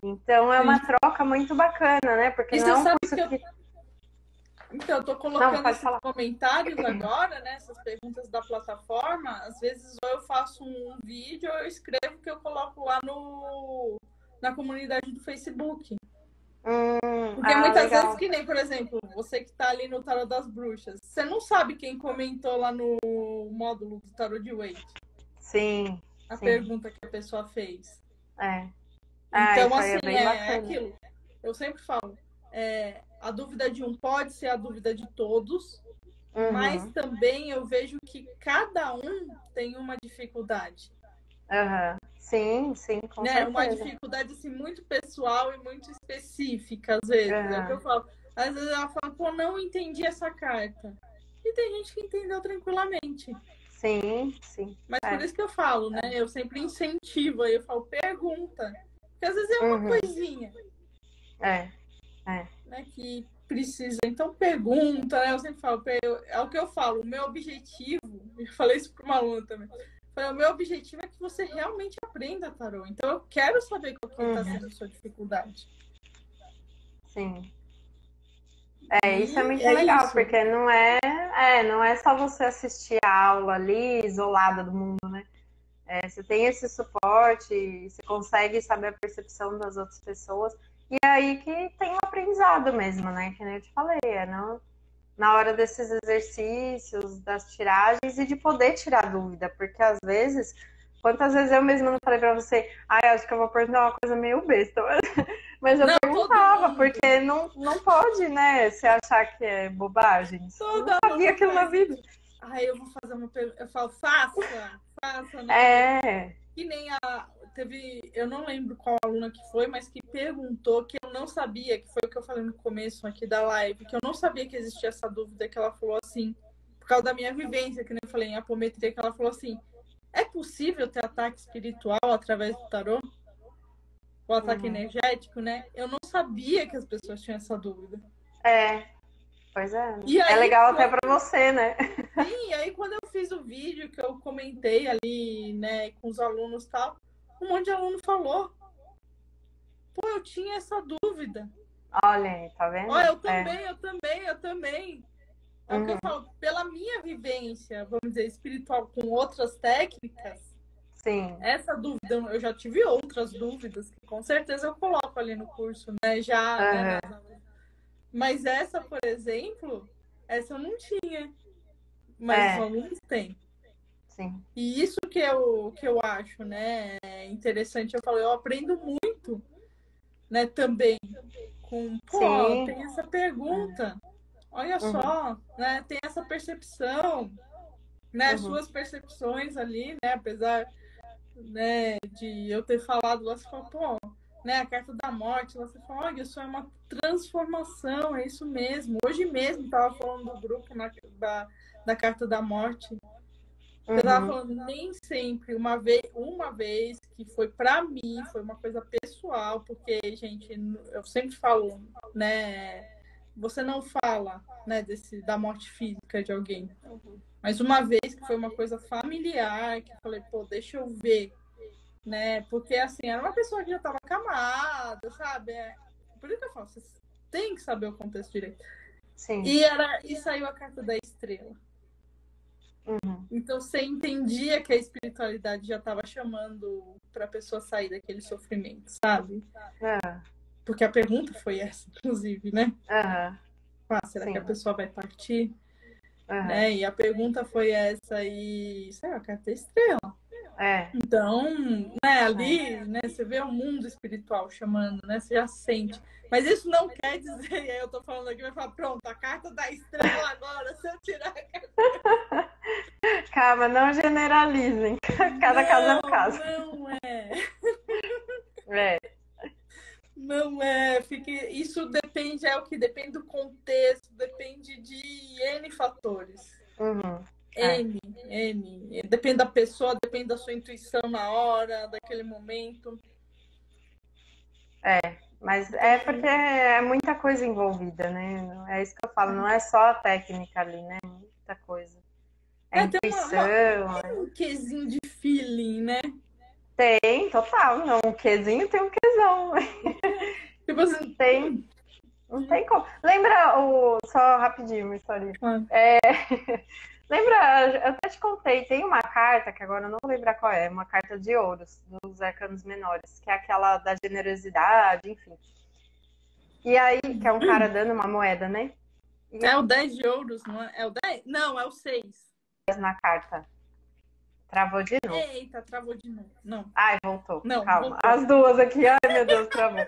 Então é uma troca muito bacana, né? Porque não é um curso que... Então, eu tô colocando esses comentários agora, né? Essas perguntas da plataforma. Às vezes ou eu faço um vídeo ou eu escrevo que eu coloco lá na comunidade do Facebook. Porque muitas vezes, que nem, por exemplo, você que tá ali no Tarot das Bruxas, você não sabe quem comentou lá no módulo do Tarot de Waite. Sim. A pergunta que a pessoa fez. Então, assim, é aquilo. Eu sempre falo, a dúvida de um pode ser a dúvida de todos, mas também eu vejo que cada um tem uma dificuldade. Sim, com certeza. Uma dificuldade assim, muito pessoal e muito específica, às vezes. É o que eu falo. Às vezes ela fala, pô, não entendi essa carta. E tem gente que entendeu tranquilamente. Sim. Mas por isso que eu falo, né? Eu sempre incentivo, aí eu falo, pergunta. Porque às vezes é uma coisinha. Né, que precisa. Então pergunta, né? Eu sempre falo, é o que eu falo, o meu objetivo, eu falei isso para uma aluna também. O meu objetivo é que você realmente aprenda tarô. Então eu quero saber qual que está sendo a sua dificuldade. Sim. Isso é muito legal, isso. Porque não é só você assistir a aula ali, isolada do mundo, né? Você tem esse suporte, você consegue saber a percepção das outras pessoas. E é aí que tem o aprendizado mesmo, né? Que nem eu te falei, na hora desses exercícios, das tiragens e de poder tirar dúvida. Porque às vezes, quantas vezes eu mesma não falei pra você, acho que eu vou perguntar uma coisa meio besta. Mas eu perguntava, porque não pode, né? Você achar que é bobagem. Eu não sabia aquilo na vida. Eu vou fazer uma pergunta. Eu falo, faça, né? Que nem eu não lembro qual aluna que foi, mas que perguntou que eu não sabia, que foi o que eu falei no começo aqui da live, que eu não sabia que existia essa dúvida, que ela falou assim, por causa da minha vivência, que nem eu falei em apometria, que ela falou assim, é possível ter ataque espiritual através do tarô? O ataque energético, né? Eu não sabia que as pessoas tinham essa dúvida. Pois é. E aí, legal até pra você, né? Sim, e aí quando eu fiz o vídeo que eu comentei ali, né, com os alunos e tal, um monte de aluno falou, pô, eu tinha essa dúvida. Olha aí, tá vendo? Eu também. É o que eu falo, pela minha vivência, vamos dizer, espiritual com outras técnicas, sim. Essa dúvida, eu já tive outras dúvidas, que com certeza eu coloco ali no curso, né? Já, né? Mas essa, por exemplo, essa eu não tinha. Mas os alunos têm. Sim. E isso que eu acho, né, interessante. Eu falo, eu aprendo muito, né, também com, tem essa pergunta. Olha só, né, tem essa percepção, né, suas percepções ali, né, apesar, né, de eu ter falado lá, você fala, né, a carta da morte, você fala, olha, isso é uma transformação, é isso mesmo. Hoje mesmo estava falando do grupo da carta da morte. Eu tava falando, nem sempre, uma vez que foi para mim, foi uma coisa pessoal, porque, gente, eu sempre falo, né, você não fala, né, da morte física de alguém. Mas uma vez que foi uma coisa familiar, que eu falei, pô, deixa eu ver, né? Porque, assim, era uma pessoa que já estava acamada, sabe? Por isso que eu falo, você tem que saber o contexto direito. Sim. E saiu a carta da estrela. Uhum. Então, você entendia que a espiritualidade já estava chamando para a pessoa sair daquele sofrimento, sabe? Porque a pergunta foi essa, inclusive, né? Será que a pessoa vai partir? Né? E a pergunta foi essa, e saiu a carta da estrela. Então, né, ali, né, você vê o mundo espiritual chamando, né? Você já sente. Mas isso não quer dizer, e aí eu tô falando aqui, vai falar, pronto, a carta da estrela agora, se eu tirar a carta... Calma, não generalizem. Cada caso é um caso. Não é. É. Não é. Isso depende, é o que depende do contexto, depende de N fatores. N. Depende da pessoa, depende da sua intuição na hora, daquele momento. Mas é porque é muita coisa envolvida, né? É isso que eu falo, não é só a técnica ali, né? Muita coisa. É intuição. Tem um quesinho de feeling, né? Tem, total. Não, um quezinho tem um quezão. Tipo assim, tem. Não tem como. Lembra só rapidinho uma história. Lembra, eu até te contei, tem uma carta, que agora eu não vou lembrar qual é, uma carta de ouros, dos arcanos menores, que é aquela da generosidade, enfim. E aí, que é um cara dando uma moeda, né? É o 10 de ouros, não é? É o 10? Não, é o 6. Na carta. Travou de novo. Eita, travou de novo. Não. Ai, voltou. Não, calma. voltou. As duas aqui, ai meu Deus, travou.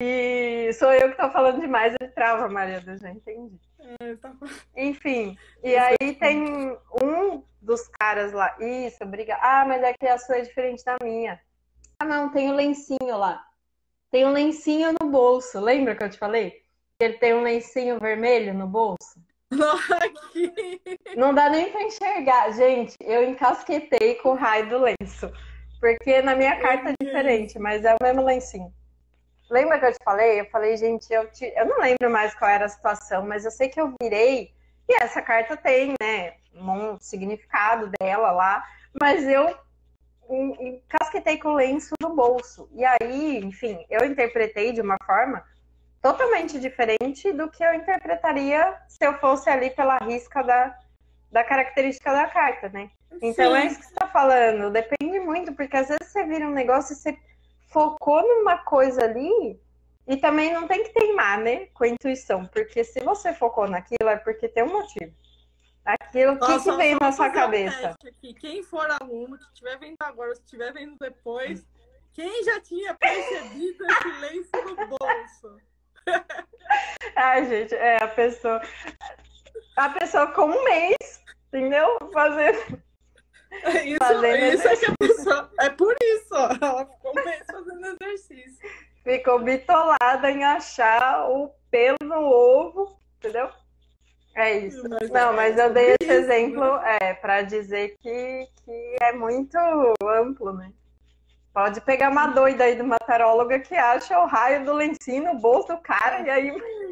E sou eu que tô falando demais, ele trava, Maria, já entendi. Enfim, e aí tem um dos caras lá. Isso, obrigada. Ah, mas é que a sua é diferente da minha. Ah, não, tem um lencinho lá. Tem um lencinho no bolso. Lembra que eu te falei? Ele tem um lencinho vermelho no bolso. Não dá nem pra enxergar. Gente, eu encasquetei com o raio do lenço. Porque na minha carta é diferente, mas é o mesmo lencinho. Lembra que eu te falei? Eu falei, gente, eu não lembro mais qual era a situação, mas eu sei que eu virei e essa carta tem, né, um significado dela lá, mas eu encasquetei com o lenço no bolso. E aí, enfim, eu interpretei de uma forma totalmente diferente do que eu interpretaria se eu fosse ali pela risca da característica da carta, né? Então Sim. É isso que você tá falando, depende muito, porque às vezes você vira um negócio e você focou numa coisa ali e também não tem que teimar, né, com a intuição, porque se você focou naquilo é porque tem um motivo. Aquilo, o que veio na sua cabeça? Quem for aluno, que estiver vendo agora, se estiver vendo depois, quem já tinha percebido esse lenço no bolso? Ai, gente, a pessoa com um mês, entendeu? Isso é que a pessoa. É por isso, ó, ela ficou um mês fazendo exercício. Ficou bitolada em achar o pelo no ovo, entendeu? É isso. Mas eu dei esse exemplo para dizer que é muito amplo, né? Pode pegar uma doida aí de uma taróloga que acha o raio do lencinho no bolso do cara e aí...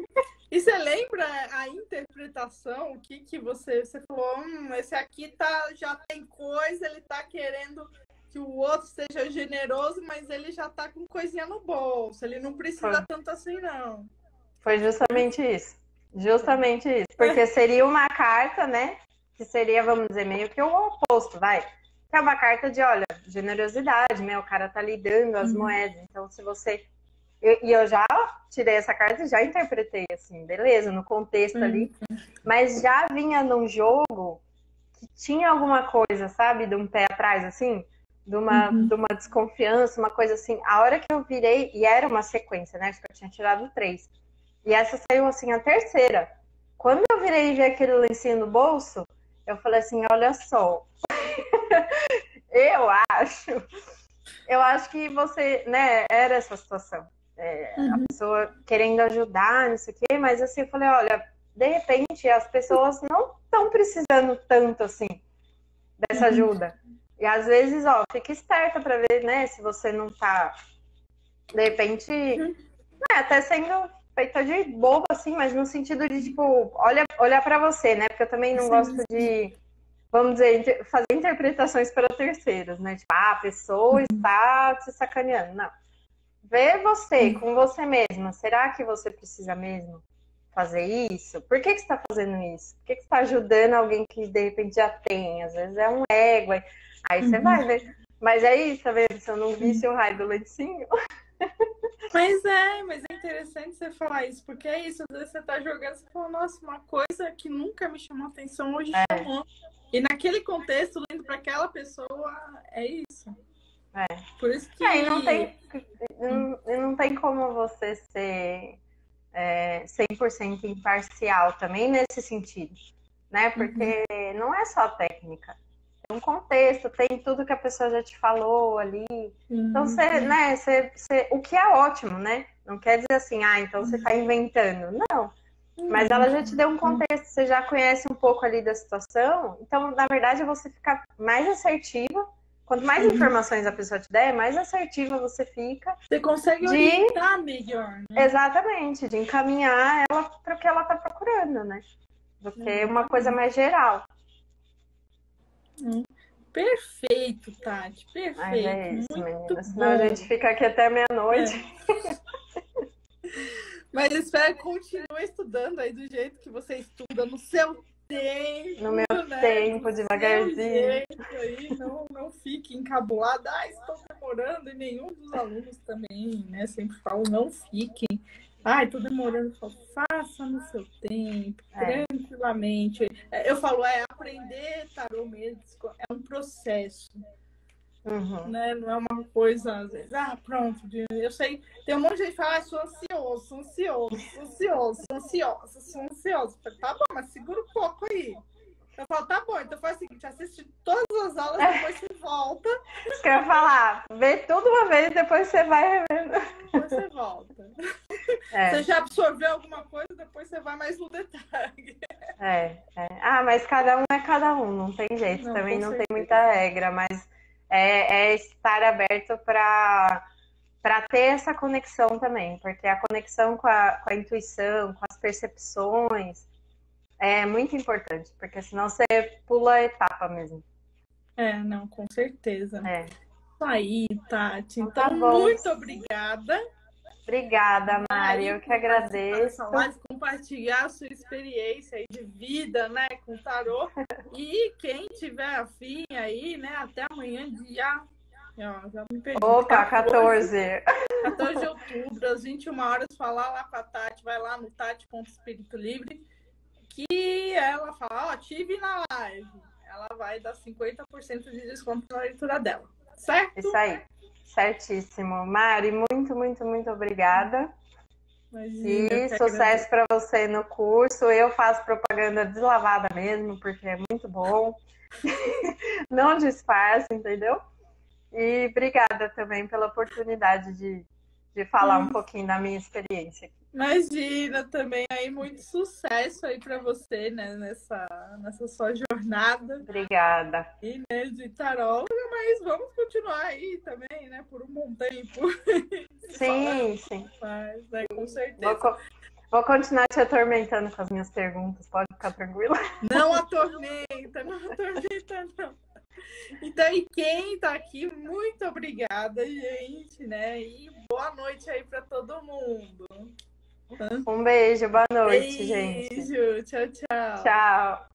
E você lembra a interpretação? O que você falou? Esse aqui já tem coisa, ele tá querendo que o outro seja generoso, mas ele já tá com coisinha no bolso. Ele não precisa tanto assim, não. Foi justamente isso. Justamente isso. Porque seria uma carta, né? Que seria, vamos dizer, meio que o oposto, vai. Que é uma carta de, olha, generosidade, né? O cara tá lhe dando as moedas. Então, se você... eu já tirei essa carta e já interpretei assim, beleza, no contexto ali. Mas já vinha num jogo que tinha alguma coisa, sabe? De um pé atrás, assim. De uma desconfiança, uma coisa assim. A hora que eu virei... E era uma sequência, né? Acho que eu tinha tirado 3. E essa saiu assim, a terceira. Quando eu virei e vi aquele lencinho no bolso, eu falei assim, olha só. Eu acho eu acho que você, né, era essa situação. A pessoa querendo ajudar, não sei o quê, mas assim, eu falei, olha, de repente as pessoas não estão precisando tanto assim dessa ajuda. E às vezes, ó, fica esperta para ver, né, se você não tá, de repente, né, até sendo feita de bobo, assim, mas no sentido de, tipo, olhar para você, né? Porque eu também não gosto de, vamos dizer, fazer interpretações para terceiros, né? Tipo, a pessoa está te sacaneando. Não. Vê você, com você mesma. Será que você precisa mesmo fazer isso? Por que você está fazendo isso? Por que você está ajudando alguém que de repente já tem? Às vezes é um ego. Aí você vai ver. Mas é isso, tá vendo? Se eu não visse o raio do lencinho. Mas é interessante você falar isso, porque é isso, às vezes você tá jogando, você fala, nossa, uma coisa que nunca me chamou atenção, hoje chamou. E naquele contexto, lendo para aquela pessoa, é isso. Por isso que... E não tem como você ser 100% imparcial também nesse sentido, né? Porque não é só técnica. Tem um contexto, tem tudo que a pessoa já te falou ali. Então, o que é ótimo, né? Não quer dizer assim, então você está inventando. Não. Mas ela já te deu um contexto, você já conhece um pouco ali da situação. Então, na verdade, você fica mais assertiva. Quanto mais informações a pessoa te der, mais assertiva você fica. Você consegue orientar melhor, né? Exatamente, de encaminhar ela para o que ela está procurando, né? Do que uma coisa mais geral. Perfeito, Tati, perfeito. Mas é isso, muito menina. Senão a gente fica aqui até meia-noite. Mas espero que continue estudando aí do jeito que você estuda, no seu tempo. No meu tempo, devagarzinho. Aí, não fique encabulada. Estou demorando. E nenhum dos alunos também, né? Sempre falam, não fiquem. Tô demorando. Faça no seu tempo, tranquilamente. Eu falo, aprender tarô mesmo, é um processo. Né? Não é uma coisa, às vezes, pronto. Eu sei, tem um monte de gente que fala, sou ansioso. Tá bom, mas segura um pouco aí. Eu falo, tá bom, então faz o seguinte, assiste todas as aulas, depois você volta. Isso que eu ia falar, vê tudo uma vez, depois você vai revendo. Depois você volta. Você já absorveu alguma coisa, depois você vai mais no detalhe. Mas cada um é cada um, não tem jeito, também não tem muita regra, mas é estar aberto para ter essa conexão também, porque a conexão com a intuição, com as percepções, é muito importante, porque senão você pula a etapa mesmo. Não, com certeza. Isso aí, Tati. Então, tá bom. Muito obrigada. Obrigada, Mari. Eu que agradeço. Compartilhar a sua experiência aí de vida, né, com o tarô. E quem tiver afim aí, né, até amanhã, já me perdi. Opa, 14 de outubro, às 21 horas, falar lá com a Tati, vai lá no tati.espiritu-livre, que ela fala, tive na live. Ela vai dar 50% de desconto na leitura dela. Certo? Isso aí. Certíssimo. Mari, muito, muito, muito obrigada. Imagina, e sucesso para você no curso. Eu faço propaganda deslavada mesmo, porque é muito bom. Não disfarça, entendeu? E obrigada também pela oportunidade de falar um pouquinho da minha experiência aqui. Imagina, também aí muito sucesso aí para você, né, nessa sua jornada. Obrigada. E, né, de tarô, mas vamos continuar aí também, né, por um bom tempo. Sim. Mas, né, com certeza. Vou continuar te atormentando com as minhas perguntas, pode ficar tranquila. Não atormenta, não. Então, e quem tá aqui, muito obrigada, gente, né? E boa noite aí para todo mundo. Um beijo, boa noite, gente. Beijo, tchau. Tchau.